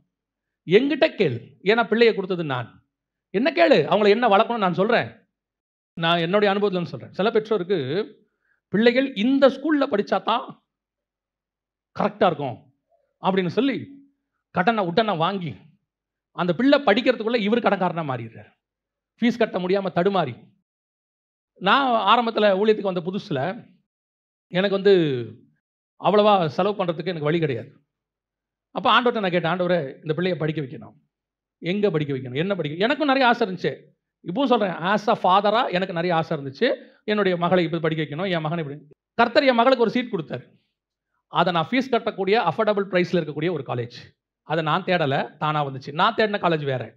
எங்கிட்ட கேள், ஏன்னா பிள்ளையை கொடுத்தது நான். என்ன கேளு, அவங்களை என்ன வளர்க்கணும் நான் சொல்றேன். நான் என்னுடைய அனுபவத்தில் சொல்றேன். சில பெற்றோருக்கு பிள்ளைகள் இந்த ஸ்கூல்ல படிச்சா தான் கரெக்டா இருக்கும் அப்படின்னு சொல்லி கடனை உடனே வாங்கி அந்த பிள்ளை படிக்கிறதுக்குள்ள இவர் கடன்காரனா மாறிடுறார். ஃபீஸ் கட்ட முடியாம தடுமாறி. நான் ஆரம்பத்தில் ஊழியத்துக்கு வந்த புதுசுல எனக்கு அவ்வளவா செலவு பண்றதுக்கு எனக்கு வழி கிடையாது. அப்போ ஆண்டவர்கிட்ட நான் கேட்டேன், ஆண்டவரே இந்த பிள்ளையை படிக்க வைக்கணும், எங்கே படிக்க வைக்கணும், என்ன படிக்க. எனக்கும் நிறைய ஆசை இருந்துச்சு. இப்பவும் சொல்கிறேன், ஆஸ் அ ஃபாதராக எனக்கு நிறைய ஆசை இருந்துச்சு. என்னுடைய மகளை இப்படி படிக்க வைக்கணும், என் மகனை இப்படி. கர்த்தர் என் மகளுக்கு ஒரு சீட் கொடுத்தாரு. அதை நான் ஃபீஸ் கட்டக்கூடிய அஃபோர்டபுள் ப்ரைஸில் இருக்கக்கூடிய ஒரு காலேஜ். அதை நான் தேடலை, தானாக வந்துச்சு. நான் தேடின காலேஜ் வேறு.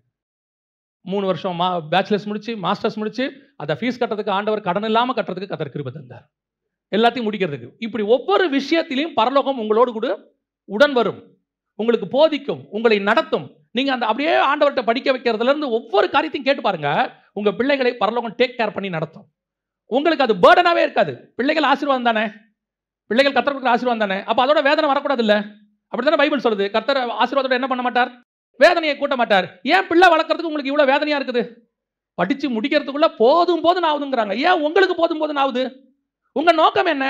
3 வருஷம் பேச்சுலர்ஸ் முடிச்சு, மாஸ்டர்ஸ் முடிச்சு, அதை ஃபீஸ் கட்டுறதுக்கு ஆண்டவர் கடன் இல்லாமல் கட்டுறதுக்கு கர்த்தர் கிருபை தந்தார், எல்லாத்தையும் முடிக்கிறதுக்கு. இப்படி ஒவ்வொரு விஷயத்திலையும் பரலோகம் உங்களோடு கூட உடன் வரும், உங்களுக்கு போதிக்கும், உங்களை நடத்தும். நீங்க அந்த அப்படியே ஆண்டவர்கிட்ட படிக்க வைக்கிறதுல இருந்து ஒவ்வொரு காரியத்தையும் கேட்டு பாருங்க, உங்க பிள்ளைகளை பரலோகம் டேக் கேர் பண்ணி நடத்தும். உங்களுக்கு அது பேர்டனாவே இருக்காது. பிள்ளைகள் ஆசீர்வாதம் தானே, பிள்ளைகள் கர்த்தர் கொடுக்குற ஆசீர்வாதம் தானே. அப்ப அதோட வேதனை வரக்கூடாது இல்ல? அப்படித்தானே பைபிள் சொல்லுது. கர்த்தர் ஆசீர்வாதத்தோட என்ன பண்ண மாட்டார், வேதனையை கூட்ட மாட்டார். ஏன் பிள்ளை வளர்க்கறதுக்கு உங்களுக்கு இவ்வளவு வேதனையா இருக்குது? படிச்சு முடிக்கிறதுக்குள்ள போதும் போதும் ஆகுதுங்கிறாங்க. ஏன் உங்களுக்கு போதும் போதும் ஆகுது? உங்க நோக்கம் என்ன,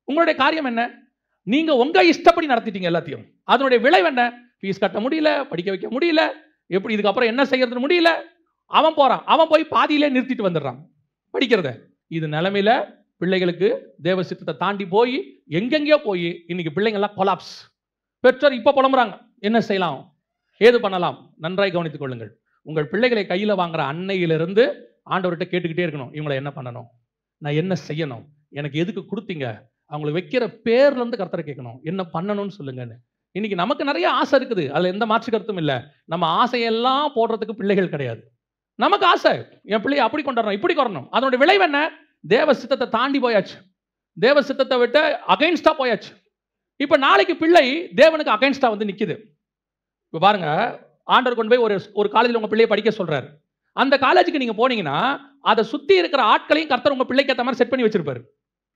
உங்களுடைய காரியம் என்ன? நீங்க உங்க இஷ்டப்படி நடத்திட்டீங்க எல்லாத்தையும். அதனுடைய விளைவு என்ன? ஃபீஸ் கட்ட முடியல, படிக்க வைக்க முடியல, எப்படி இதுக்கப்புறம் என்ன செய்யறது முடியல. அவன் போறான், அவன் போய் பாதியிலே நிறுத்திட்டு வந்துடுறான் படிக்கிறத. இது நிலைமையில பிள்ளைகளுக்கு தேவ சித்தத்தை தாண்டி போய் எங்கெங்கயோ போய் இன்னைக்கு பிள்ளைங்கள்லாம் கொலாப்ஸ். பெற்றோர் இப்ப புலம்புறாங்க, என்ன செய்யலாம், ஏது பண்ணலாம். நன்றாய் கவனித்துக் கொள்ளுங்கள். உங்கள் பிள்ளைகளை கையில வாங்குற அன்னையிலிருந்து ஆண்டவர்கிட்ட கேட்டுக்கிட்டே இருக்கணும், இவங்களை என்ன பண்ணணும், நான் என்ன செய்யணும், எனக்கு எதுக்கு கொடுத்தீங்க. அவங்களுக்கு வைக்கிற பேர்ல இருந்து கர்த்தரை கேட்கணும், என்ன பண்ணணும்னு சொல்லுங்கன்னு. இன்னைக்கு நமக்கு நிறைய ஆசை இருக்குது, அதுல எந்த மாற்று கருத்தும் இல்லை. நம்ம ஆசையெல்லாம் போடுறதுக்கு பிள்ளைகள் கிடையாது. நமக்கு ஆசை, என் பிள்ளையை அப்படி கொண்டாடணும், இப்படி கொறணும். அதனுடைய விளைவு என்ன? தேவ சித்தத்தை தாண்டி போயாச்சு, தேவ சித்தத்தை விட்டு அகைன்ஸ்டா போயாச்சு. இப்ப நாளைக்கு பிள்ளை தேவனுக்கு அகைன்ஸ்டா நிக்குது. இப்ப பாருங்க, ஆண்டவர் கொண்டு போய் ஒரு காலேஜில் உங்க பிள்ளையை படிக்க சொல்றாரு. அந்த காலேஜுக்கு நீங்க போனீங்கன்னா அதை சுத்தி இருக்கிற ஆட்களையும் கர்த்தர் உங்க பிள்ளைக்கு ஏற்ற மாதிரி செட் பண்ணி வச்சிருப்பாரு.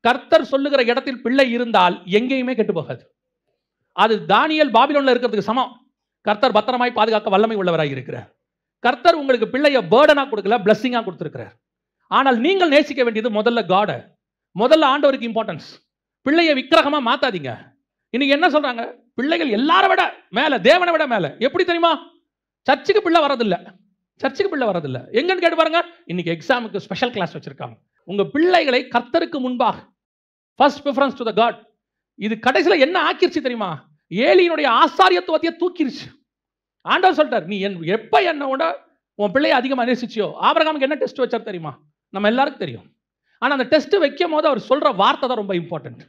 கர்த்தர் சொல்லுகிற இடத்தில் பிள்ளை இருந்தால் எங்கேயுமே கெட்டு போகாது. அது தானியேல் பாபிலோன்ல இருக்கிறதுக்கு சமம். கர்த்தர் பத்திரமாய் பாதுகாக்க வல்லமை உள்ளவராக இருக்கிறார். கர்த்தர் உங்களுக்கு பிள்ளைய பேர்டனா கொடுக்கல, பிளஸ்ஸிங்கா கொடுத்திருக்கிறார். ஆனால் நீங்கள் நேசிக்க வேண்டியது முதல்ல காட, முதல்ல ஆண்டவருக்கு இம்பார்ட்டன்ஸ். பிள்ளைய விக்கிரகமா மாத்தாதீங்க. இன்னைக்கு என்ன சொல்றாங்க, பிள்ளைகள் எல்லாரை விட மேல, தேவனை விட மேல. எப்படி தெரியுமா? சர்ச்சுக்கு பிள்ளை வரதில்லை, சர்ச்சுக்கு பிள்ளை வரதில்லை. எங்கன்னு கேட்டு பாருங்க. இன்னைக்கு எக்ஸாமுக்கு ஸ்பெஷல் கிளாஸ் வச்சிருக்காங்க. உங்க பிள்ளைகளை கர்த்தருக்கு முன்பாக first preference to the God. இது கடைசியில என்ன ஆக்கிருச்சு தெரியுமா? ஏலியினுடைய ஆசாரியத்துவத்தையே தூக்கிருச்சு. ஆண்டவர் சொல்லிட்டார், நீ எப்ப என்னோட உன் பிள்ளையை அதிகமாக நேசிச்சியோ. ஆபிரகாமுக்கு என்ன டெஸ்ட் வச்சார் தெரியுமா? நம்ம எல்லாருக்கும் தெரியும். ஆனால் அந்த டெஸ்ட் வைக்கும் போது அவர் சொல்ற வார்த்தை தான் ரொம்ப இம்பார்ட்டன்ட்.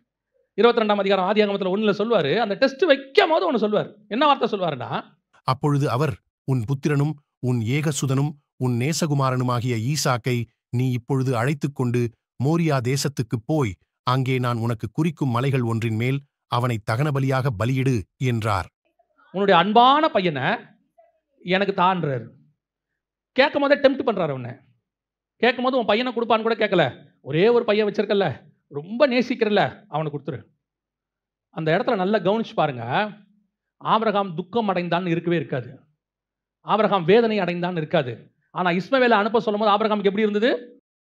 22ஆம் அதிகாரம் ஆதியாகமத்தில் 1 சொல்லுவாரு, அந்த டெஸ்ட் வைக்கும் போது ஒன்று சொல்லுவார். என்ன வார்த்தை சொல்வாருன்னா, அப்பொழுது அவர், உன் புத்திரனும் உன் ஏகசுதனும் உன் நேசகுமாரனுமாகிய ஈசாக்கை நீ இப்பொழுது அழைத்துக்கொண்டு மோரியா தேசத்துக்குப் போய் அங்கே நான் உனக்கு குறிக்கும் மலைகள் ஒன்றின் மேல் அவனை தகனபலியாக பலியிடு என்றார். உன்னுடைய அன்பான பையனை எனக்கு தான்றாரு. கேட்கும் போதே டெம்ப்ட் பண்றாரு. அவனை கேட்கும் போது உன் பையனை கொடுப்பான்னு கூட கேட்கல. ஒரே ஒரு பையன் வச்சிருக்கல, ரொம்ப நேசிக்கிறல்ல, அவனுக்கு கொடுத்துரு. அந்த இடத்துல நல்லா கவனிச்சு பாருங்க. ஆபிரகாம் துக்கம் அடைந்தான்னு இருக்கவே இருக்காது. ஆபிரகாம் வேதனை அடைந்தான்னு இருக்காது. ஆனா இஸ்மவேலை அனுப்ப சொல்லும் போது ஆபிரகாமுக்கு எப்படி இருந்தது?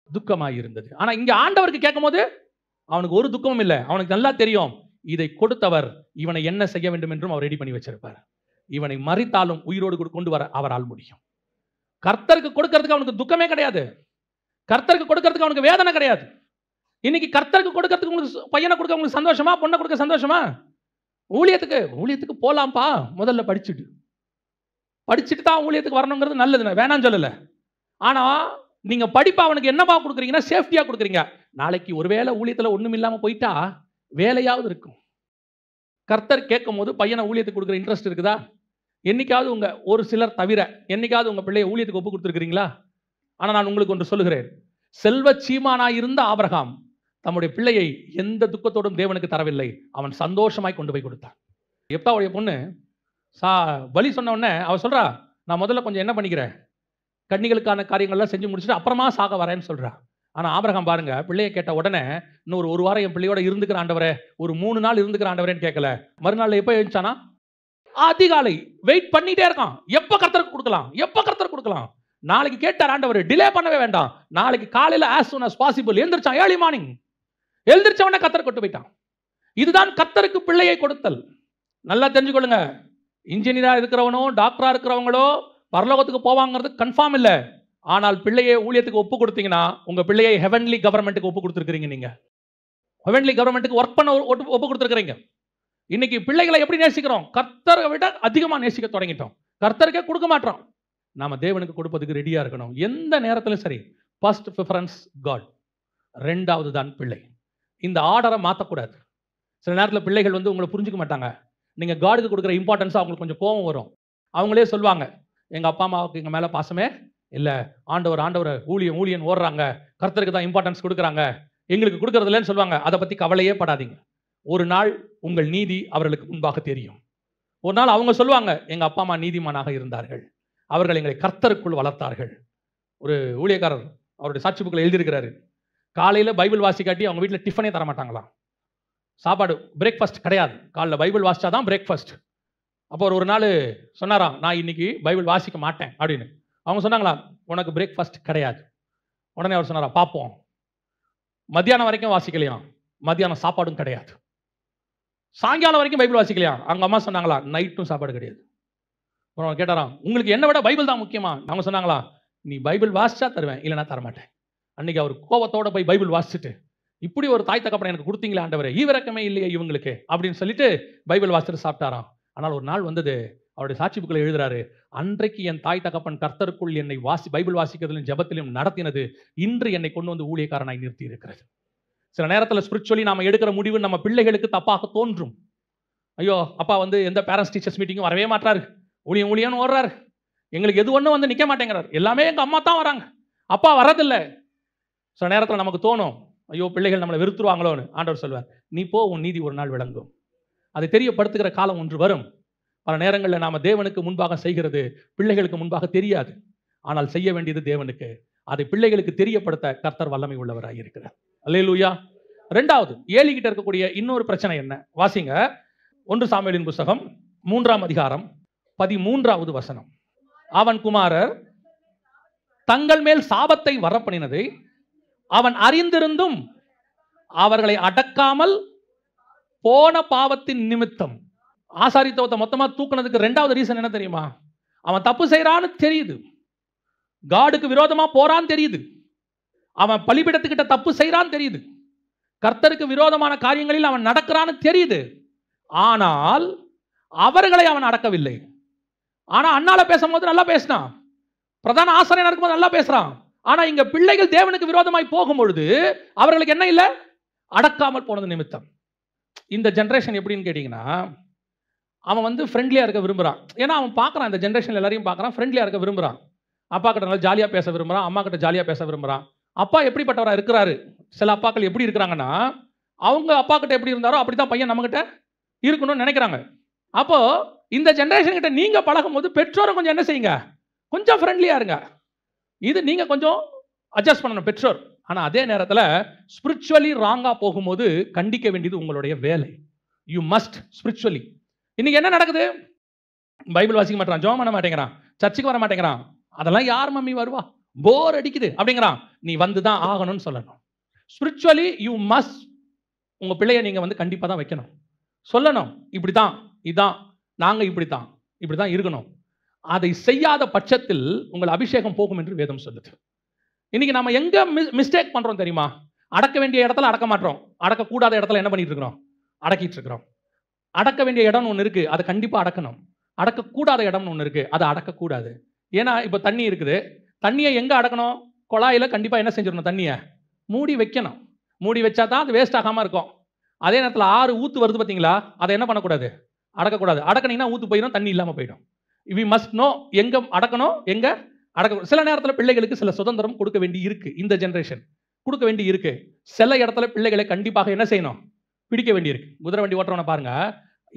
துக்கமாய் இருந்தது. ஆனா இங்க ஆண்டவருக்கு கேட்கும் போது அவனுக்கு ஒரு துக்கமும் இல்லை. அவனுக்கு நல்லா தெரியும், இதை கொடுத்தவர் இவனை என்ன செய்ய வேண்டும் என்றும் அவர் ரெடி பண்ணி வச்சிருப்பார். இவனை மறித்தாலும் உயிரோடு கொண்டு வர அவரால் முடியும். கர்த்தருக்கு கொடுக்கிறதுக்கு அவனுக்கு துக்கமே கிடையாது. கர்த்தருக்கு கொடுக்கிறதுக்கு அவனுக்கு வேதனை கிடையாது. இன்னைக்கு கர்த்தருக்கு கொடுக்கிறதுக்கு உங்களுக்கு பையனை கொடுக்க உங்களுக்கு சந்தோஷமா, பொண்ணை கொடுக்க சந்தோஷமா? ஊழியத்துக்கு போலாம்ப்பா, முதல்ல படிச்சுட்டு தான் ஊழியத்துக்கு வரணுங்கிறது நல்லது, வேணாம் சொல்லல. ஆனா நீங்க படிப்பா அவனுக்கு என்னப்பா கொடுக்குறீங்கன்னா சேஃப்டியா கொடுக்குறீங்க. நாளைக்கு ஒருவேளை ஊழியத்துல ஒண்ணும் இல்லாம போயிட்டா வேலையாவது இருக்கும். கர்த்தர் கேட்கும் போது பையனை ஊழியத்துக்கு கொடுக்குற இன்ட்ரெஸ்ட் இருக்குதா? என்னைக்காவது உங்க ஒரு சிலர் தவிர என்னைக்காவது உங்க பிள்ளையை ஊழியத்துக்கு ஒப்பு கொடுத்துருக்கீங்களா? ஆனா நான் உங்களுக்கு ஒன்று சொல்லுகிறேன், செல்வ சீமானாய் இருந்த ஆபிரகாம் தம்முடைய பிள்ளையை எந்த துக்கத்தோடும் தேவனுக்கு தரவில்லை. அவன் சந்தோஷமாய் கொண்டு போய் கொடுத்தான். எப்தாவுடைய பொண்ணு பலி சொன்ன உடனே அவ சொல்றா, நான் முதல்ல கொஞ்சம் என்ன பண்ணிக்கிறேன், கன்னிகளுக்கான காரியங்கள்லாம் செஞ்சு முடிச்சுட்டு அப்புறமா சாக வரேன்னு சொல்றா. ஆனா ஆபிரகாம் பாருங்க, பிள்ளையை கேட்ட உடனே இன்னொரு ஒரு வாரம் என் பிள்ளையோட இருந்துக்கிற ஆண்டவரே, ஒரு 3 நாள் இருந்துக்கிற ஆண்டவரேன்னு கேட்கல. மறுநாள் எப்போ எழுந்தானா? அதிகாலை வெயிட் பண்ணிட்டே இருக்கான். எப்ப கர்த்தருக்கு கொடுக்கலாம். நாளைக்கு கேட்டார் ஆண்டவர், டிலே பண்ணவே வேண்டாம். நாளைக்கு காலையில as soon as possible எழுந்திருச்சான். ஏர்லி மார்னிங் எழுந்திருச்சவனே கர்த்தர் கொண்டு போயிட்டான். இதுதான் கர்த்தருக்கு பிள்ளையை கொடுத்தல். நல்லா தெரிஞ்சுக்கொள்ளுங்க. இன்ஜினியரா இருக்கிறவனோ டாக்டரா இருக்கிறவங்களோ பரலோகத்துக்கு போவாங்கிறது கன்ஃபார்ம் இல்லை. ஆனால் பிள்ளையை ஊழியத்துக்கு ஒப்பு கொடுத்தீங்கன்னா உங்க பிள்ளையை ஹெவன்லி கவர்மெண்ட்டுக்கு ஒப்பு கொடுத்துருக்கீங்க. நீங்க ஹெவன்லி கவர்மெண்ட்டுக்கு ஒர்க் பண்ண ஒப்பு கொடுத்துருக்கீங்க. இன்னைக்கு பிள்ளைகளை எப்படி நேசிக்கிறோம்? கர்த்தரை விட அதிகமாக நேசிக்க தொடங்கிட்டோம். கர்த்தருக்கே கொடுக்க மாட்டோம். நாம தேவனுக்கு கொடுப்பதுக்கு ரெடியா இருக்கணும். எந்த நேரத்திலும் சரி, ஃபர்ஸ்ட் ப்ரிஃபரன்ஸ் காட், ரெண்டாவது தான் பிள்ளை. இந்த ஆர்டரை மாற்றக்கூடாது. சில நேரத்தில் பிள்ளைகள் உங்களை புரிஞ்சுக்க மாட்டாங்க. நீங்க காடுக்கு கொடுக்குற இம்பார்ட்டன்ஸாக அவங்களுக்கு கொஞ்சம் கோபம் வரும். அவங்களே சொல்லுவாங்க, எங்க அப்பா அம்மாவுக்கு எங்க மேல பாசமே இல்லை, ஆண்டவர் ஊழியன் ஓடுறாங்க, கர்த்தருக்கு தான் இம்பார்ட்டன்ஸ் கொடுக்குறாங்க, எங்களுக்கு கொடுக்கறது இல்லைன்னு சொல்லுவாங்க. அதை பத்தி கவலையே படாதீங்க. ஒரு நாள் உங்கள் நீதி அவர்களுக்கு முன்பாக தெரியும். ஒரு நாள் அவங்க சொல்லுவாங்க, எங்க அப்பா அம்மா நீதிமானாக இருந்தார்கள், அவர்கள் எங்களை கர்த்தருக்குள் வளர்த்தார்கள். ஒரு ஊழியக்காரர் அவருடைய சாட்சி புக்கில் எழுதியிருக்கிறாரு, காலையில பைபிள் வாசிக்காட்டி அவங்க வீட்டில் டிஃபனே தர மாட்டாங்களாம். சாப்பாடு பிரேக்ஃபாஸ்ட் கிடையாது, காலைல பைபிள் வாசிச்சாதான் பிரேக்ஃபாஸ்ட். அப்போ ஒரு நாள் சொன்னாராம், நான் இன்னைக்கு பைபிள் வாசிக்க மாட்டேன் அப்படின்னு. அவங்க சொன்னாங்களா, உனக்கு பிரேக்ஃபாஸ்ட் கிடையாது. உடனே அவர் சொன்னாரா, பார்ப்போம். மத்தியானம் வரைக்கும் வாசிக்கலையாம், மத்தியானம் சாப்பாடும் கிடையாது. சாயங்காலம் வரைக்கும் பைபிள் வாசிக்கலையாம். அவங்க அம்மா சொன்னாங்களா, நைட்டும் சாப்பாடு கிடையாது. அப்புறம் கேட்டாராம், உங்களுக்கு என்ன விட பைபிள் தான் முக்கியமா? அவங்க சொன்னாங்களா, நீ பைபிள் வாசிச்சா தருவேன், இல்லைனா தரமாட்டேன். அன்னைக்கு அவர் கோபத்தோட போய் பைபிள் வாசிச்சுட்டு, இப்படி ஒரு தாய் தகப்பனை எனக்கு கொடுத்தீங்களா ஆண்டவரே, ஈவிரக்கமே இல்லையே இவங்களுக்கு அப்படின்னு சொல்லிட்டு பைபிள் வாசிச்சுட்டு சாப்பிட்டாராம். ஆனால் ஒரு நாள் வந்தது, அவருடைய சாட்சி புக்கில் எழுதுறாரு, அன்றைக்கு என் தாய் தகப்பன் கர்த்தருக்குள் என்னை பைபிள் வாசிக்கிறதிலும் ஜெபத்திலும் நடத்தினது இன்று என்னை கொண்டு வந்து ஊழியக்காரனாய் நிறுத்தி இருக்கிறது. சில நேரத்தில் ஸ்பிரிச்சுவலி நாம எடுக்கிற முடிவு நம்ம பிள்ளைகளுக்கு தப்பாக தோன்றும். ஐயோ, அப்பா எந்த பேரண்ட்ஸ் டீச்சர்ஸ் மீட்டிங்கும் வரவே மாட்டாரு, ஊழியன்னு ஓடுறாரு, எங்களுக்கு எது ஒன்றும் நிற்க மாட்டேங்கிறார், எல்லாமே எங்க அம்மா தான் வராங்க, அப்பா வரதில்லை. சில நேரத்தில் நமக்கு தோணும், ஐயோ பிள்ளைகள் நம்மளை வெறுத்துருவாங்களோன்னு. ஆண்டவர் சொல்வார், நீ போ, உன் நீதி ஒரு நாள் விளங்கும். அதை தெரியப்படுத்துகிற காலம் ஒன்று வரும். பல நேரங்களில் நாம தேவனுக்கு முன்பாக செய்கிறது பிள்ளைகளுக்கு முன்பாக தெரியாது. ஆனால் செய்ய வேண்டியது தேவனுக்கு. அதை பிள்ளைகளுக்கு தெரியப்படுத்த கர்த்தர் வல்லமை உள்ளவராக இருக்கிறார். அல்லேலூயா. இரண்டாவது, ஏலி கிட்ட இருக்கக்கூடிய இன்னொரு பிரச்சனை என்ன? வாசிங்க 1 சாமுவேலின் புத்தகம் 3ஆம் அதிகாரம் 13வது வசனம். அவன் குமாரர் தங்கள் மேல் சாபத்தை வரப்பண்ணினதை அவன் அறிந்திருந்தும் அவர்களை அடக்காமல் போன பாவத்தின் நிமித்தம். ஆசாரித்துவத்தை மொத்தமா தூக்குனதுக்கு 2வது ரீசன் என்ன தெரியுமா? அவன் தப்பு செய்யறான்னு தெரியுது, காடுக்கு விரோதமா போறான்னு தெரியுது, அவன் பலிபீடத்துக்கிட்ட தப்பு செய்யறான்னு தெரியுது, கர்த்தருக்கு விரோதமான காரியங்களில் அவன் நடக்கிறான்னு தெரியுது. ஆனால் அவர்களை அவன் அடக்கவில்லை. ஆனா அண்ணால பேசும்போது நல்லா பேசினான், பிரதான ஆசாரியனா இருக்கும்போது நல்லா பேசுறான். ஆனா இங்க பிள்ளைகள் தேவனுக்கு விரோதமாய் போகும் பொழுது அவர்களுக்கு என்ன இல்லை? அடக்காமல் போனது நிமித்தம். இந்த ஜெனரேஷன் எப்படின்னு கேட்டீங்கன்னா, அவன் வந்து ஃப்ரெண்ட்லியா இருக்க விரும்புறான். ஏன்னா அவன் பார்க்கறான், இந்த ஜெனரேஷன் எல்லாரையும் பார்க்கறான், ஃப்ரெண்ட்லியா இருக்க விரும்புறான். அப்பா கிட்ட நல்லா ஜாலியா பேச விரும்புறான், அம்மா கிட்ட ஜாலியா பேச விரும்புறான். அப்பா எப்படிப்பட்டவரா இருக்கிறாரு? சில அப்பாக்கள் எப்படி இருக்கிறாங்கன்னா, அவங்க அப்பா கிட்ட எப்படி இருந்தாரோ அப்படிதான் பையன் நம்ம கிட்ட இருக்கணும்னு நினைக்கிறாங்க. அப்போ இந்த ஜெனரேஷன் கிட்ட நீங்க பழகும் போது பெற்றோரும் கொஞ்சம் என்ன செய்யுங்க, கொஞ்சம் ஃப்ரெண்ட்லியா இருங்க. இது நீங்க கொஞ்சம் அட்ஜஸ்ட் பண்ணணும் பெற்றோர். ஆனா அதே நேரத்தில் ஸ்பிரிச்சுவலி ராங்கா போகும்போது கண்டிக்க வேண்டியது உங்களுடைய வேலை. You must spiritually. இன்னைக்கு என்ன நடக்குது? பைபிள் வாசிக்க மாட்டான், ஜெபம் பண்ண மாட்டேங்கிறான், சர்ச்சுக்கு வர மாட்டேங்கிறான். அதெல்லாம் யார் மம்மி வருவா, போர் அடிக்குது அப்படிங்கிறான். நீ வந்து தான் ஆகணும்னு சொல்லணும். Spiritually you must. உங்க பிள்ளைய நீங்க வந்து கண்டிப்பா தான் வைக்கணும், சொல்லணும் இப்படிதான், இதான் நாங்க இப்படித்தான் இருக்கணும். அதை செய்யாத பட்சத்தில் உங்கள் அபிஷேகம் போகும் என்று வேதம் சொல்லுது. இன்னைக்கு நம்ம எங்க மிஸ்டேக் பண்றோம் தெரியுமா? அடக்க வேண்டிய இடத்துல அடக்க மாட்டோம், அடக்கக்கூடாத இடத்துல என்ன பண்ணிட்டு இருக்கிறோம்? அடக்கிட்டு இருக்கிறோம். அடக்க வேண்டிய இடம் ஒன்று இருக்கு, அதை கண்டிப்பா அடக்கணும். அடக்கக்கூடாத இடம்னு ஒன்று இருக்கு, அதை அடக்கக்கூடாது. ஏன்னா இப்போ தண்ணி இருக்குது, தண்ணியை எங்க அடக்கணும்? குழாயில கண்டிப்பா என்ன செஞ்சிடணும்? தண்ணியை மூடி வைக்கணும். மூடி வச்சா தான் அது வேஸ்ட் ஆகாம இருக்கும். அதே நேரத்தில் ஆறு ஊத்து வருது பார்த்தீங்களா, அதை என்ன பண்ணக்கூடாது? அடக்கக்கூடாது. அடக்கணிங்கன்னா ஊத்து போயிடும், தண்ணி இல்லாமல் போயிடும். வி மஸ்ட் நோ எங்க அடக்கணும், எங்க அடக்க. சில நேரத்தில் பிள்ளைகளுக்கு சில சுதந்திரம் கொடுக்க வேண்டி இருக்கு, இந்த ஜெனரேஷன் கொடுக்க வேண்டி இருக்கு. சில இடத்துல பிள்ளைகளை கண்டிப்பாக என்ன செய்யணும்? பிடிக்க வேண்டி இருக்கு. குதிரை வண்டி ஓட்டுறவனை பாருங்க,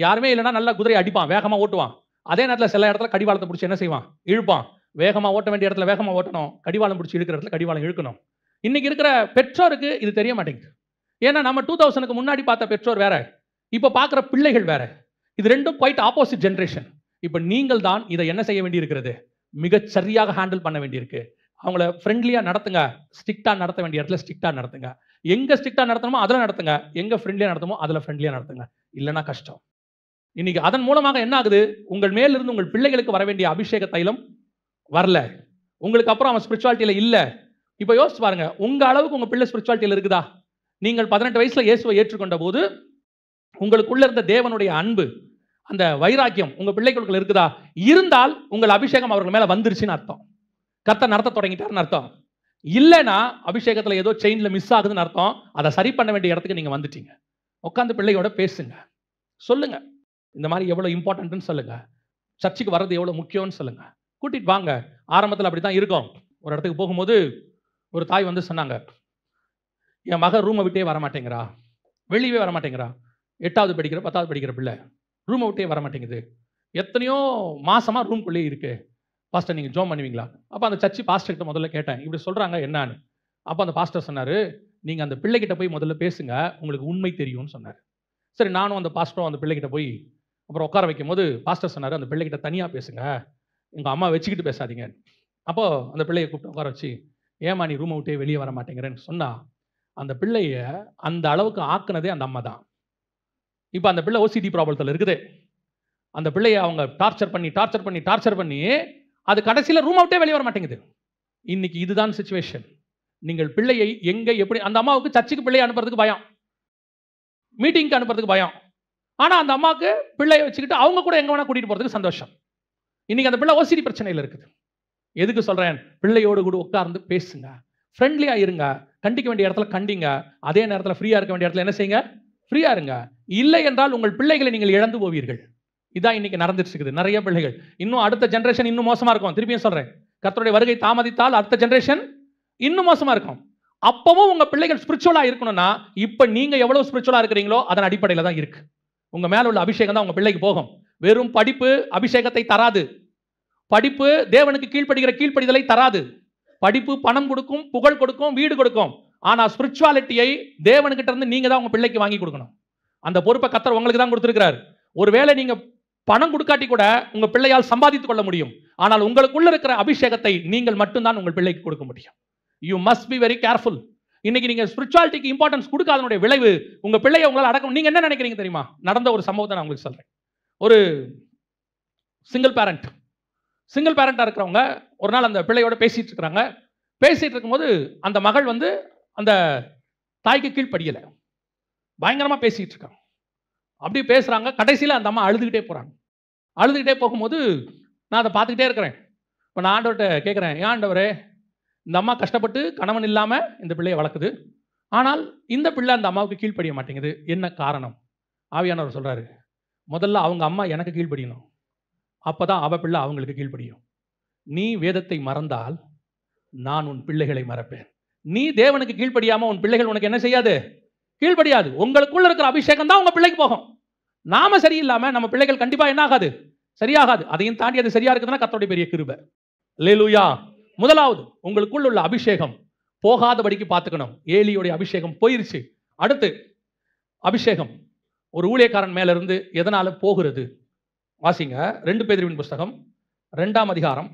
யாருமே இல்லைன்னா நல்லா குதிரையை அடிப்பான், வேகமா ஓட்டுவான். அதே நேரத்தில் சில இடத்துல கடிவாளத்தை பிடிச்சி என்ன செய்வான்? இழுப்பான். வேகமா ஓட்ட வேண்டிய இடத்துல வேகமா ஓட்டணும், கடிவாளம் பிடிச்சி இழுக்கிற இடத்துல கடிவாளம் இழுக்கணும். இன்னைக்கு இருக்கிற பெற்றோருக்கு இது தெரிய மாட்டேங்குது. ஏன்னா நம்ம 2000க்கு முன்னாடி பார்த்த பெற்றோர் வேற, இப்போ பார்க்குற பிள்ளைகள் வேற. இது ரெண்டும் குவைட் ஆப்போசிட் ஜெனரேஷன். இப்போ நீங்கள் தான் இதை என்ன செய்ய வேண்டி இருக்கிறது? மிகச் சரியாக ஹேண்டில் பண்ண வேண்டியிருக்கு. அவங்கள ஃப்ரெண்ட்லியாக நடத்துங்க, ஸ்ட்ரிக்டாக நடத்த வேண்டிய இடத்துல ஸ்ட்ரிக்டாக நடத்துங்க. எங்கே ஸ்ட்ரிக்டாக நடத்தணுமோ அதில் நடத்துங்க, எங்கே ஃப்ரெண்ட்லியாக நடத்தணுமோ அதில் ஃப்ரெண்ட்லியாக நடத்துங்க. இல்லைன்னா கஷ்டம். இன்னைக்கு அதன் மூலமாக என்ன ஆகுது? உங்கள் மேலிருந்து உங்கள் பிள்ளைகளுக்கு வர வேண்டிய அபிஷேக தைலம் வரல, உங்களுக்கு அப்புறம் அவன் ஸ்பிரிச்சுவாலிட்டியில் இல்லை. இப்போ யோசிச்சு பாருங்க, உங்க அளவுக்கு உங்க பிள்ளை ஸ்பிரிச்சுவாலிட்டியில் இருக்குதா? நீங்கள் 18 வயசுல இயேசுவை ஏற்றுக்கொண்ட போது உங்களுக்குள்ள இருந்த தேவனுடைய அன்பு, அந்த வைராக்கியம் உங்க பிள்ளைகளுக்குள்ள இருக்குதா? இருந்தால் உங்கள் அபிஷேகம் அவர்கள் மேல வந்துருச்சுன்னு அர்த்தம். கர்த்தர் நடத்த தொடங்கிட்டாருன்னு அர்த்தம். இல்லைன்னா அபிஷேகத்துல ஏதோ செயின்ல மிஸ் ஆகுதுன்னு அர்த்தம். அதை சரி பண்ண வேண்டிய இடத்துக்கு நீங்க வந்துட்டீங்க. உட்காந்து பிள்ளையோட பேசுங்க, சொல்லுங்க இந்த மாதிரி எவ்வளவு இம்பார்ட்டன்ட்னு சொல்லுங்க, சர்ச்சுக்கு வர்றது எவ்வளவு முக்கியம்னு சொல்லுங்க, கூட்டிட்டு வாங்க. ஆரம்பத்தில் அப்படித்தான் இருக்கும். ஒரு இடத்துக்கு போகும்போது ஒரு தாய் வந்து சொன்னாங்க, என் மக ரூமை விட்டே வரமாட்டேங்கிறா, வெளியவே வரமாட்டேங்கிறா. 8வது படிக்கிற 10வது படிக்கிற பிள்ளை ரூமை விட்டே வரமாட்டேங்குது, எத்தனையோ மாசமா ரூம்குள்ளேயே இருக்கு. பாஸ்டர் நீங்கள் ஜோம் பண்ணுவீங்களா? அப்போ அந்த சர்ச்சு பாஸ்டர்கிட்ட முதல்ல கேட்டேன், இப்படி சொல்கிறாங்க என்னன்னு. அப்போ அந்த பாஸ்டர் சொன்னார், நீங்கள் அந்த பிள்ளைகிட்ட போய் முதல்ல பேசுங்க, உங்களுக்கு உண்மை தெரியும்னு சொன்னார். சரி, நானும் அந்த பாஸ்டரும் அந்த பிள்ளைகிட்ட போய் அப்புறம் உட்கார வைக்கும் போது பாஸ்டர் சொன்னார், அந்த பிள்ளைகிட்ட தனியாக பேசுங்க, எங்கள் அம்மா வச்சுக்கிட்டு பேசாதீங்க. அப்போது அந்த பிள்ளையை கூப்பிட்டு உட்கார வச்சு, ஏமா நீ ரூமை விட்டே வெளியே வர மாட்டேங்கிறேன்னு சொன்னால், அந்த பிள்ளைய அந்த அளவுக்கு ஆக்குனதே அந்த அம்மா தான். இப்போ அந்த பிள்ளை ஓசிடி ப்ராப்ளத்தில் இருக்குது. அந்த பிள்ளையை அவங்க டார்ச்சர் பண்ணி அது கடைசியில் ரூம் விட்டே வெளியே வர மாட்டேங்குது. இன்னைக்கு இதுதான் சிச்சுவேஷன். நீங்கள் பிள்ளையை எங்கே எப்படி, அந்த அம்மாவுக்கு சர்ச்சுக்கு பிள்ளையை அனுப்புறதுக்கு பயம், மீட்டிங்க்கு அனுப்புறதுக்கு பயம். ஆனால் அந்த அம்மாவுக்கு பிள்ளையை வச்சுக்கிட்டு அவங்க கூட எங்கே வேணால் கூட்டிகிட்டு போகிறதுக்கு சந்தோஷம். இன்னைக்கு அந்த பிள்ளை ஓசிடி பிரச்சனையில் இருக்குது. எதுக்கு சொல்கிறேன்? பிள்ளையோடு கூட உட்கார்ந்து பேசுங்க, ஃப்ரெண்ட்லியாக இருங்க, கண்டிக்க வேண்டிய இடத்துல கண்டிங்க, அதே நேரத்தில் ஃப்ரீயாக இருக்க வேண்டிய இடத்துல என்ன செய்யுங்க? ஃப்ரீயாக இருங்க. இல்லை என்றால் உங்கள் பிள்ளைகளை நீங்கள் இழந்து போவீர்கள். இதான் இன்னைக்கு நடந்துட்டு இருக்குது. நிறைய பிள்ளைகள், இன்னும் அடுத்த ஜெனரேஷன் இன்னும் மோசமாக இருக்கும். திருப்பியும் சொல்கிறேன், கர்த்தருடைய வருகை தாமதித்தால் அடுத்த ஜெனரேஷன் இன்னும் மோசமாக இருக்கும். அப்பவும் உங்கள் பிள்ளைகள் ஸ்பிரிச்சுவலாக இருக்கணும்னா, இப்போ நீங்கள் எவ்வளோ ஸ்பிரிச்சுவலாக இருக்கிறீங்களோ அதன் அடிப்படையில் தான் இருக்கு. உங்கள் மேலே உள்ள அபிஷேகம் தான் உங்கள் பிள்ளைக்கு போகும். வெறும் படிப்பு அபிஷேகத்தை தராது. படிப்பு தேவனுக்கு கீழ்ப்படிதலை தராது. படிப்பு பணம் கொடுக்கும், புகழ் கொடுக்கும், வீடு கொடுக்கும். ஆனால் ஸ்பிரிச்சுவாலிட்டியை தேவனுக்கிட்ட இருந்து நீங்கள் தான் உங்கள் பிள்ளைக்கு வாங்கி கொடுக்கணும். அந்த பொறுப்பை கர்த்தர் உங்களுக்கு தான் கொடுத்துருக்கிறார். ஒருவேளை நீங்கள் பணம் கொடுக்காட்டி கூட உங்கள் பிள்ளையால் சம்பாதித்துக் கொள்ள முடியும். ஆனால் உங்களுக்குள்ள இருக்கிற அபிஷேகத்தை நீங்கள் மட்டும்தான் உங்கள் பிள்ளைக்கு கொடுக்க முடியும். You must be very careful. இன்னைக்கு நீங்கள் ஸ்பிரிச்சுவாலிட்டிக்கு இம்பார்ட்டன்ஸ் கொடுக்காதனுடைய விளைவு உங்கள் பிள்ளையை உங்களால் அடக்க. நீங்கள் என்ன நினைக்கிறீங்க தெரியுமா? நடந்த ஒரு சம்பவத்தை நான் உங்களுக்கு சொல்கிறேன். ஒரு சிங்கிள் பேரண்டாக இருக்கிறவங்க ஒரு நாள் அந்த பிள்ளையோட பேசிட்டு இருக்கிறாங்க. பேசிட்டு இருக்கும்போது அந்த மகள் வந்து அந்த தாய்க்கு கீழ்ப்படியலை, பயங்கரமா பேசிட்டு இருக்காங்க. அப்படி பேசுறாங்க. கடைசியில் அந்த அம்மா அழுதுகிட்டே போறாங்க. அழுதுகிட்டே போகும்போது நான் அதை பார்த்துக்கிட்டே இருக்கிறேன். இப்போ நான் ஆண்டவர்கிட்ட கேட்குறேன், ஏன் ஆண்டவரே, இந்த அம்மா கஷ்டப்பட்டு கணவன் இல்லாமல் இந்த பிள்ளையை வளர்க்குது, ஆனால் இந்த பிள்ளை அந்த அம்மாவுக்கு கீழ்ப்படிய மாட்டேங்குது, என்ன காரணம்? ஆவியானவர் சொல்றாரு, முதல்ல அவங்க அம்மா எனக்கு கீழ்ப்படியணும், அப்பதான் அவ பிள்ளை அவங்களுக்கு கீழ்ப்படியும். நீ வேதத்தை மறந்தால் நான் உன் பிள்ளைகளை மறப்பேன். நீ தேவனுக்கு கீழ்ப்படியாம உன் பிள்ளைகள் உனக்கு என்ன செய்யாது? கீழ்ப்படியாது. உங்களுக்குள்ள இருக்கிற அபிஷேகம் தான் உங்க பிள்ளைக்கு போகும். நாம சரியில்லாம நம்ம பிள்ளைகள் கண்டிப்பா என்ன ஆகாது? சரியாகாது. அதையும் தாண்டி அது சரியா இருக்குதுன்னா கர்த்தருடைய பெரிய கிருபை. அல்லேலூயா. முதலாவது உங்களுக்குள்ள உள்ள அபிஷேகம் போகாதபடிக்கு பார்த்துக்கணும். ஏலியோடைய அபிஷேகம் போயிருச்சு. அடுத்து அபிஷேகம் ஒரு ஊழியக்காரன் மேல இருந்து எதனால போகிறது? வாசிங்க 2 பேதுருவின் புஸ்தகம் 2ஆம் அதிகாரம்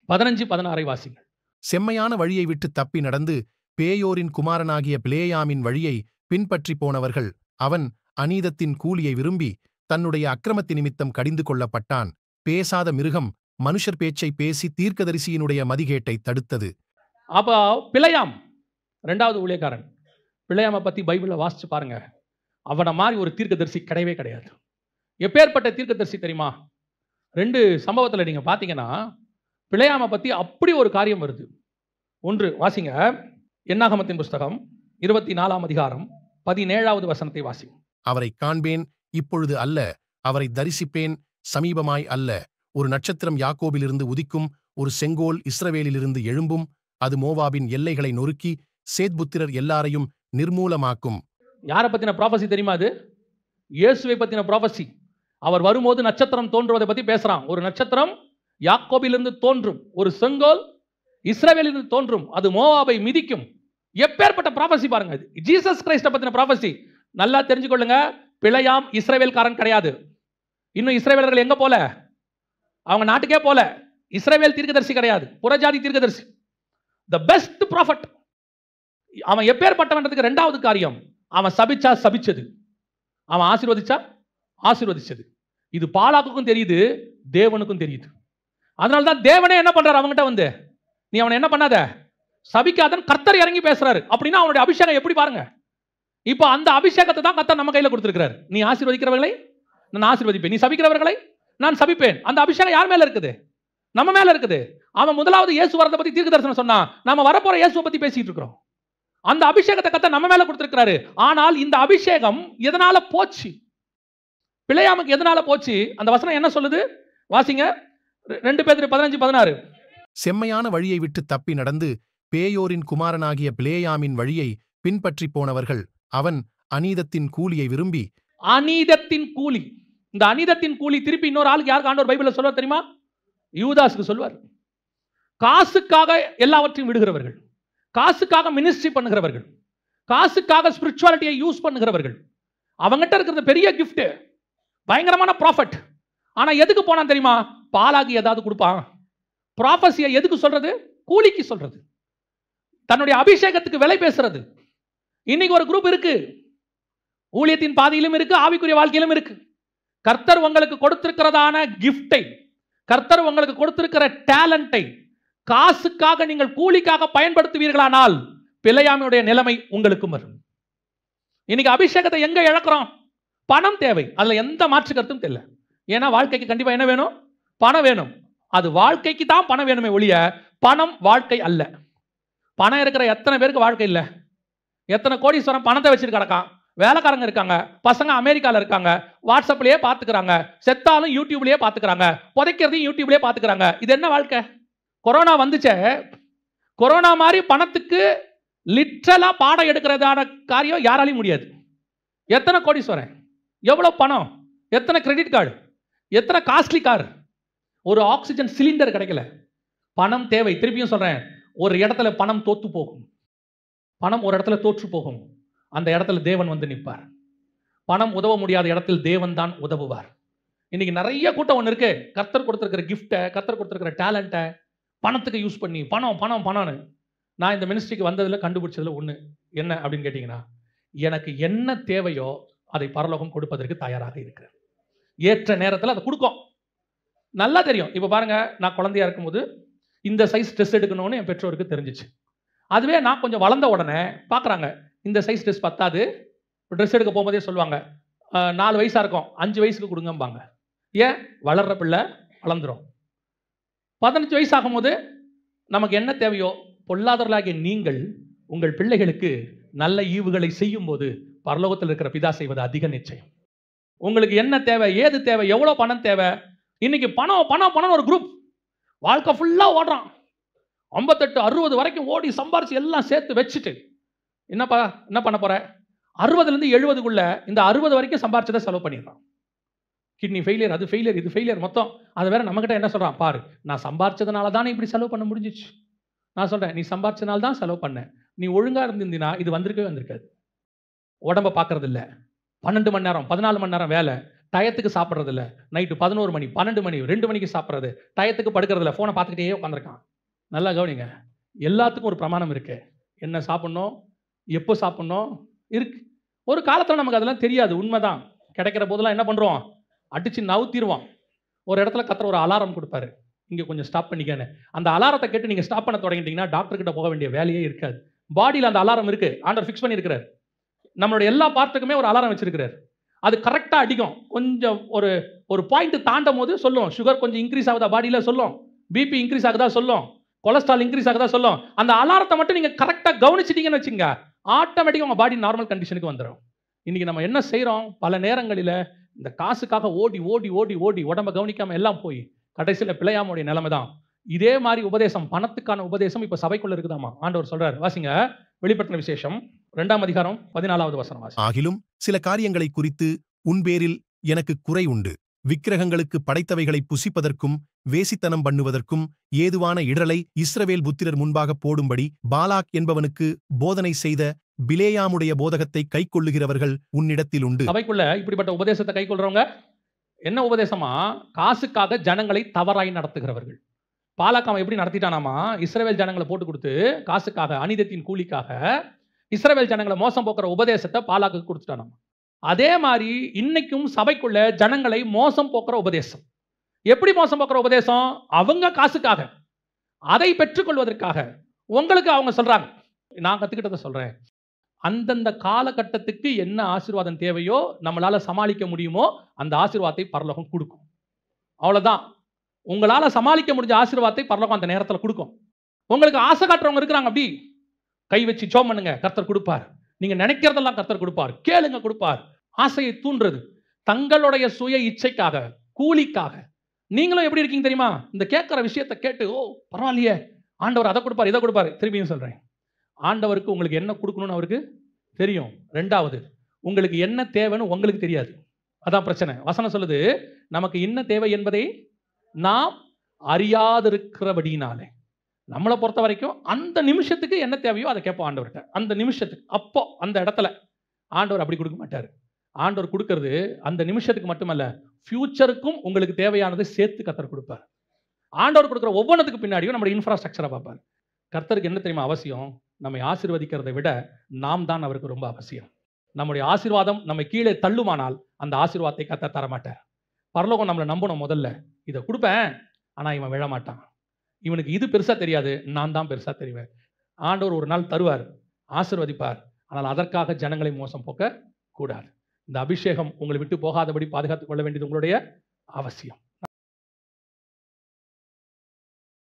15-16 வாசிங்க. செம்மையான வழியை விட்டு தப்பி நடந்து பேயோரின் குமாரனாகிய பிலேயாமின் வழியை பின்பற்றி போனவர்கள், அவன் அநீதத்தின் கூலியை விரும்பி தன்னுடைய அக்கிரமத்தி நிமித்தம் கடிந்து கொள்ளப்பட்டான். பேசாத மிருகம் மனுஷர் பேச்சை பேசி தீர்க்கதரிசியினுடைய மதிகேட்டை தடுத்தது. அப்போ பிலேயாம் 2வது ஊழியக்காரன். பிலேயாமை பத்தி பைபிளை வாசிச்சு பாருங்க. அவனை மாதிரி ஒரு தீர்க்கதரிசி கிடையவே கிடையாது. எப்பேற்பட்ட தீர்க்கதரிசி தெரியுமா? 2 சம்பவத்தில் நீங்க பார்த்தீங்கன்னா பிலேயாமை பத்தி அப்படி ஒரு காரியம் வருது. ஒன்று வாசிங்க, என்னாகமத்தின் புஸ்தகம் 24ஆம் அதிகாரம் 17வது வசனத்தை வாசிங்க. அவரை காண்பேன், இப்பொழுது அல்ல, அவரை தரிசிப்பேன், சமீபமாய் அல்ல. ஒரு நட்சத்திரம் யாக்கோபிலிருந்து உதிக்கும், ஒரு செங்கோல் இஸ்ரவேலிலிருந்து எழும்பும், அது மோவாபின் எல்லைகளை நொறுக்கி சேத்புத்திரர் எல்லாரையும் நிர்மூலமாக்கும். யாரை பத்தின ப்ராபசி தெரியுமா? அது இயேசுவை பத்தின ப்ராபசி. அவர் வரும்போது நட்சத்திரம் தோன்றுவதை பத்தி பேசுறான். ஒரு நட்சத்திரம் யாக்கோபிலிருந்து தோன்றும், ஒரு செங்கோல் இஸ்ரவேலிலிருந்து தோன்றும், அது மோவாபை மிதிக்கும். எப்பேற்பட்ட ப்ராபசி பாருங்க. ஜீசஸ் கிரைஸ்ட பத்தின ப்ராபசி. நல்லா தெரிஞ்சுக்கொள்ளுங்க, பிலேயாம் இஸ்ரவேல்காரன் கிடையாது. இன்னும் இஸ்ரவேலர்கள் எங்க போல? அவங்க நாட்டுக்கே போல. இஸ்ரவேல் தீர்க்கதரிசி கிடையாது, புறஜாதி தீர்க்கதரிசி. The best prophet. அவன் எப்பேற்பட்டவன்றதுக்கு 2வது காரியம், அவன் சபிச்சா சபிச்சது, அவன் ஆசீர்வதிச்சா ஆசீர்வதிச்சது. இது பாலாக்குக்கும் தெரியுது, தேவனுக்கும் தெரியுது. அதனால தான் தேவனே என்ன பண்றாரு? அவங்ககிட்ட வந்து, நீ அவனை என்ன பண்ணாத, சபிக்காதன் கர்த்தர் இறங்கி பேசுறாரு. அப்படின்னா அவனுடைய அபிஷேகம் எப்படி பாருங்க. இப்போ அந்த அபிஷேகத்தை தான் கர்த்தர் நம்ம கையில கொடுத்திருக்கிறார். நீ ஆசீர்வதிக்கிறவர்களை நான் ஆசீர்வதிப்பேன், நீ சபிக்கிறவர்களை நான் சபிப்பேன். அந்த அபிஷேகம் யார் மேல இருக்குது? நம்ம மேல இருக்குது. அவன் முதலாவது இயேசு வரதை பத்தி தீர்க்க தரிசனம் சொன்னா, நம்ம வரப்போற இயேசுவை பத்தி பேசிட்டு இருக்கிறோம். அந்த அபிஷேகத்தை கர்த்தர் நம்ம மேல கொடுத்திருக்கிறாரு. ஆனால் இந்த அபிஷேகம் எதனால போச்சு? பிலேயாமுக்கு எதனால போச்சு? அந்த வசனம் என்ன சொல்லுது? வாசிங்க 2 பேதுரு 15-16. செம்மையான வழியை விட்டு தப்பி நடந்து பேயோரின் குமாரனாகிய பிலேயாமின் வழியை பின்பற்றி போனவர்கள், அவன் அநீதத்தின் கூலியை விரும்பி. அநீதத்தின் கூலி. இந்த அநீதத்தின் கூலி திருப்பி இன்னொரு ஆளுக்கு யாருக்கு ஆண்டவர் பைபிள்ல சொல்வார் தெரியுமா? யூதாஸுக்கு சொல்வார். காசுக்காக எல்லாவற்றையும் விடுகிறவர்கள், காசுக்காக மினிஸ்ட்ரி பண்ணுகிறவர்கள், காசுக்காக ஸ்பிரிச்சுவாலிட்டியை யூஸ் பண்ணுகிறவர்கள், அவங்ககிட்ட இருக்கிறது பெரிய கிஃப்ட், பயங்கரமான ப்ராஃபட். ஆனா எதுக்கு போனான் தெரியுமா? பாலாகி ஏதாவது கொடுப்பான். ப்ராஃபஸியை எதுக்கு சொல்றது? கூலிக்கு சொல்றது, தன்னுடைய அபிஷேகத்துக்கு விலை பேசுறது. இன்னைக்கு ஒரு குரூப் இருக்கு, ஊழியத்தின் பாதையிலும் இருக்கு, ஆவிக்குரிய வாழ்க்கையிலும் இருக்கு. கர்த்தர் உங்களுக்கு கொடுத்திருக்கிறதான கிஃப்டை, கர்த்தர் உங்களுக்கு கொடுத்திருக்கிற டேலண்டை காசுக்காக நீங்கள் கூலிக்காக பயன்படுத்துவீர்களானால் பிலேயாமுடைய நிலைமை உங்களுக்கும் வரும். இன்னைக்கு அபிஷேகத்தை எங்க இழக்கிறோம்? பணம் தேவை, அதுல எந்த மாற்று கருத்தும் தெரியல. ஏன்னா வாழ்க்கைக்கு கண்டிப்பா என்ன வேணும்? பணம் வேணும். அது வாழ்க்கைக்கு தான் பணம் வேணுமே ஒழிய பணம் வாழ்க்கை அல்ல. பணம் இருக்கிற எத்தனை பேருக்கு வாழ்க்கை இல்லை? எத்தனை கோடீஸ்வரன் பணத்தை வச்சுட்டு கிடக்கான், வேலைக்காரங்க இருக்காங்க, பசங்க அமெரிக்கால இருக்காங்க, வாட்ஸ்அப்லயே பார்த்துக்கிறாங்க, செத்தாலும் யூடியூப்லயே பார்த்துக்கிறாங்க, புதைக்கிறதையும் யூடியூப்லயே பார்த்துக்கிறாங்க. இது என்ன வாழ்க்கை? கொரோனா வந்துச்சே, கொரோனா மாதிரி பணத்துக்கு லிட்ரலா பாடம் எடுக்கிறதான காரியம் யாராலையும் முடியாது. எத்தனை கோடீஸ்வரன், எவ்வளவு பணம், எத்தனை கிரெடிட் கார்டு, எத்தனை காஸ்ட்லி கார், ஒரு ஆக்சிஜன் சிலிண்டர் கிடைக்கல. பணம் தேவை. திருப்பியும் சொல்றேன், ஒரு இடத்துல பணம் தோத்து போகும், பணம் ஒரு இடத்துல தோற்று போகும், அந்த இடத்துல தேவன் வந்து நிற்பார். பணம் உதவ முடியாத இடத்தில் தேவன் தான் உதவுவார். இன்னைக்கு நிறைய கூட்டம் ஒன்று இருக்கு, கர்த்தர் கொடுத்திருக்கிற கிஃப்டை, கர்த்தர் கொடுத்திருக்கிற டேலண்ட்டை பணத்துக்கு யூஸ் பண்ணி பணம் பணம் பணம்னு. நான் இந்த மினிஸ்ட்ரிக்கு வந்ததுல கண்டுபிடிச்சதுல ஒன்று என்ன அப்படின்னு கேட்டீங்கன்னா, எனக்கு என்ன தேவையோ அதை பரலோகம் கொடுப்பதற்கு தயாராக இருக்கிறேன். ஏற்ற நேரத்தில் அதை கொடுக்கும். நல்லா தெரியும். இப்போ பாருங்க, நான் குழந்தையா இருக்கும்போது இந்த சைஸ் ட்ரெஸ் எடுக்கணும்னு என் பெற்றோருக்கு தெரிஞ்சிச்சு. அதுவே நான் கொஞ்சம் வளர்ந்த உடனே பார்க்குறாங்க, இந்த சைஸ் ட்ரெஸ் பத்தாது. ட்ரெஸ் எடுக்க போகும்போதே சொல்லுவாங்க, 4 வயசாக இருக்கும், 5 வயசுக்கு கொடுங்கம்பாங்க. ஏன்? வளர்ற பிள்ளை வளர்ந்துடும். 15 வயசு ஆகும்போது நமக்கு என்ன தேவையோ, பொல்லாதவர்களாகிய நீங்கள் உங்கள் பிள்ளைகளுக்கு நல்ல ஈவுகளை செய்யும் போது பரலோகத்தில் இருக்கிற பிதா செய்வது அதிக நிச்சயம். உங்களுக்கு என்ன தேவை, ஏது தேவை, எவ்வளோ பணம் தேவை. இன்னைக்கு பணம் பணம் பணம் ஒரு குரூப் வாழ்க்கை ஃபுல்லாக ஓடுறான். 58 60 வரைக்கும் ஓடி சம்பாரிச்சு எல்லாம் சேர்த்து வச்சுட்டு என்ன பண்ண போற? 60லேருந்து 70க்குள்ள இந்த 60 வரைக்கும் சம்பாரிச்சதை செலவு பண்ணிடுறான். கிட்னி ஃபெயிலியர், அது ஃபெயிலியர், இது ஃபெயிலியர், மொத்தம். அதை வேற நம்மகிட்ட என்ன சொல்றான்? பாரு, நான் சம்பாரிச்சதுனால தானே இப்படி செலவு பண்ண முடிஞ்சிச்சு. நான் சொல்றேன், நீ சம்பாரிச்சதுனால தான் செலவு பண்ண. நீ ஒழுங்கா இருந்திருந்தீனா இது வந்திருக்காது. உடம்ப பார்க்கறது இல்லை, 12 மணி நேரம் 14 மணி நேரம் வேலை, டயத்துக்கு சாப்பிட்றது இல்லை, நைட்டு 11 மணி 12 மணி 2 மணிக்கு சாப்பிட்றது, டயத்துக்கு படுக்கிறது இல்லை, ஃபோனை பார்த்துக்கிட்டே உட்காந்துருக்கான். நல்லா கவனிங்க, எல்லாத்துக்கும் ஒரு பிரமாணம் இருக்கு. என்ன சாப்பிட்ணும், எப்போ சாப்பிட்ணும் இருக்கு. ஒரு காலத்தில் நமக்கு அதெல்லாம் தெரியாது, உண்மைதான். கிடைக்கிற போதெல்லாம் என்ன பண்ணுறோம்? அடிச்சு நவுத்திடுவோம். ஒரு இடத்துல கத்துற ஒரு அலாரம் கொடுப்பாரு, இங்கே கொஞ்சம் ஸ்டாப் பண்ணிக்கன்னு. அந்த அலாரத்தை கேட்டு நீங்கள் ஸ்டாப் பண்ண தொடங்கிட்டீங்கன்னா டாக்டர்கிட்ட போக வேண்டிய வேலையே இருக்காது. பாடியில் அந்த அலாரம் இருக்கு, ஆண்டவர் ஃபிக்ஸ் பண்ணியிருக்கிறார். நம்மளோட எல்லா பார்ட்டுக்குமே ஒரு அலாரம் வச்சிருக்கிறார். அது கரெக்டாக அடிக்கும். கொஞ்சம் ஒரு பாயிண்ட் தாண்டும் போது சொல்லும், சுகர் கொஞ்சம் இன்க்ரீஸ் ஆகுதா பாடியில் சொல்லும், பிபி இன்க்ரீஸ் ஆகுதா சொல்லும், கொலஸ்ட்ரால் இன்க்ரீஸ் ஆகுதா சொல்லும். அந்த அலாரத்தை மட்டும் நீங்கள் கரெக்டாக கவனிச்சிட்டீங்கன்னு வச்சுங்க, ஆட்டோமேட்டிக்காக உங்கள் பாடி நார்மல் கண்டிஷனுக்கு வந்துடும். இன்னைக்கு நம்ம என்ன செய்கிறோம்? பல நேரங்களில் இந்த காசுக்காக ஓடி ஓடி ஓடி ஓடி உடம்ப கவனிக்காமல் எல்லாம் போய் கடைசியில் பிழையாமுடைய நிலைமை தான். இதே மாதிரி உபதேசம், பணத்துக்கான உபதேசம் இப்போ சபைக்குள்ள இருக்குதாமா. ஆண்டவர் சொல்றார், வாசிங்க வெளிப்படுத்தின விசேஷம் 2ஆம் அதிகாரம் 14வது வசனம் வாசி. ஆகிலும் சில காரியங்களை குறித்து உன் பேரில் எனக்கு குறை உண்டு. விக்கிரகங்களுக்கு படைத்தவைகளை புசிப்பதற்கும் வேசித்தனம் பண்ணுவதற்கும் ஏதுவான இடரலை இஸ்ரவேல் புத்திரர் முன்பாக போடும்படி பாலாக் என்பவனுக்கு போதனை செய்த பிலேயாமுடைய போதகத்தை கைக்கொள்ளுகிறவர்கள் உன்னிடத்தில் உண்டு. சபைக்குள்ள இப்படிப்பட்ட உபதேசத்தை கைக்கொள்றவங்க என்ன உபதேசமா? காசுக்காக ஜனங்களை தவறாய் நடத்துகிறவர்கள். பாலாக் அவன் எப்படி நடத்திட்டானாமா? இஸ்ரவேல் ஜனங்களை போட்டு கொடுத்து காசுக்காக, அநீதத்தின் கூலிக்காக இஸ்ரவேல் ஜனங்களை மோசம் போக்குற உபதேசத்தை பாலாக்கு கொடுத்துட்டானாமா. அதே மாதிரி இன்னைக்கும் சபைக்குள்ள ஜனங்களை மோசம் போக்குற உபதேசம். எப்படி மோசம் போக்குற உபதேசம்? அவங்க காசுக்காக, அதை பெற்றுக்கொள்வதற்காக உங்களுக்கு அவங்க சொல்றாங்க. நான் கத்துக்கிட்டதை சொல்றேன். அந்தந்த காலகட்டத்துக்கு என்ன ஆசீர்வாதம் தேவையோ, நம்மளால சமாளிக்க முடியுமோ அந்த ஆசீர்வாதத்தை பரலோகம் கொடுக்கும். அவ்வளவுதான். உங்களால சமாளிக்க முடிஞ்ச ஆசீர்வாதத்தை பரலோகம் அந்த நேரத்தில் கொடுக்கும். உங்களுக்கு ஆசை காட்டுறவங்க இருக்கிறாங்க, அப்படி கை வச்சு ஜெபம் பண்ணுங்க, கர்த்தர் கொடுப்பார். நீங்க நினைக்கிறதெல்லாம் கர்த்தர் கொடுப்பார், கேளுங்க கொடுப்பார். ஆசையை தூண்டுறது தங்களுடைய சுய இச்சைக்காக, கூலிக்காக. நீங்களும் எப்படி இருக்கீங்க தெரியுமா? இந்த கேட்கிற விஷயத்தை கேட்டு, ஓ பரவாயில்லையே, ஆண்டவர் அதை கொடுப்பார் இதை கொடுப்பார். திரும்பியும் சொல்றேன், ஆண்டவருக்கு உங்களுக்கு என்ன கொடுக்கணும்னு அவருக்கு தெரியும். 2வது, உங்களுக்கு என்ன தேவைன்னு உங்களுக்கு தெரியாது. அதான் பிரச்சனை. வசனம் சொல்லுது, நமக்கு என்ன தேவை என்பதை நாம் அறியாதிருக்கிறபடினாலே. நம்மளை பொறுத்த வரைக்கும் அந்த நிமிஷத்துக்கு என்ன தேவையோ அதை கேட்போம் ஆண்டவர்கிட்ட. அந்த நிமிஷத்துக்கு, அப்போ அந்த இடத்துல ஆண்டவர் அப்படி கொடுக்க மாட்டார். ஆண்டவர் கொடுக்கறது அந்த நிமிஷத்துக்கு மட்டுமல்ல, ஃபியூச்சருக்கும் உங்களுக்கு தேவையானதை சேர்த்து கர்த்தர் கொடுப்பார். ஆண்டவர் கொடுக்குற ஒவ்வொன்றுத்துக்கு பின்னாடியும் நம்மளுடைய இன்ஃப்ராஸ்ட்ரக்சரை பார்ப்பார். கர்த்தருக்கு என்ன தெரியுமா அவசியம்? நம்மை ஆசீர்வதிக்கிறதை விட நாம் தான் அவருக்கு ரொம்ப அவசியம். நம்முடைய ஆசீர்வாதம் நம்மை கீழே தள்ளுமானால் அந்த ஆசீர்வாதத்தை கர்த்தர் தரமாட்டார். பரலோகம் நம்மளை நம்பணும். முதல்ல இதை கொடுப்பேன், ஆனால் இவன் விழமாட்டான், இவனுக்கு இது பெருசா தெரியாது, நான் தான் பெருசா தெரிவேன். ஆண்டவர் ஒரு நாள் தருவார், ஆசீர்வதிப்பார். ஆனால் அதற்காக ஜனங்களை மோசம் போக்க கூடாது. இந்த அபிஷேகம் உங்களை விட்டு போகாதபடி பாதுகாத்துக் கொள்ள வேண்டியது உங்களுடைய அவசியம்.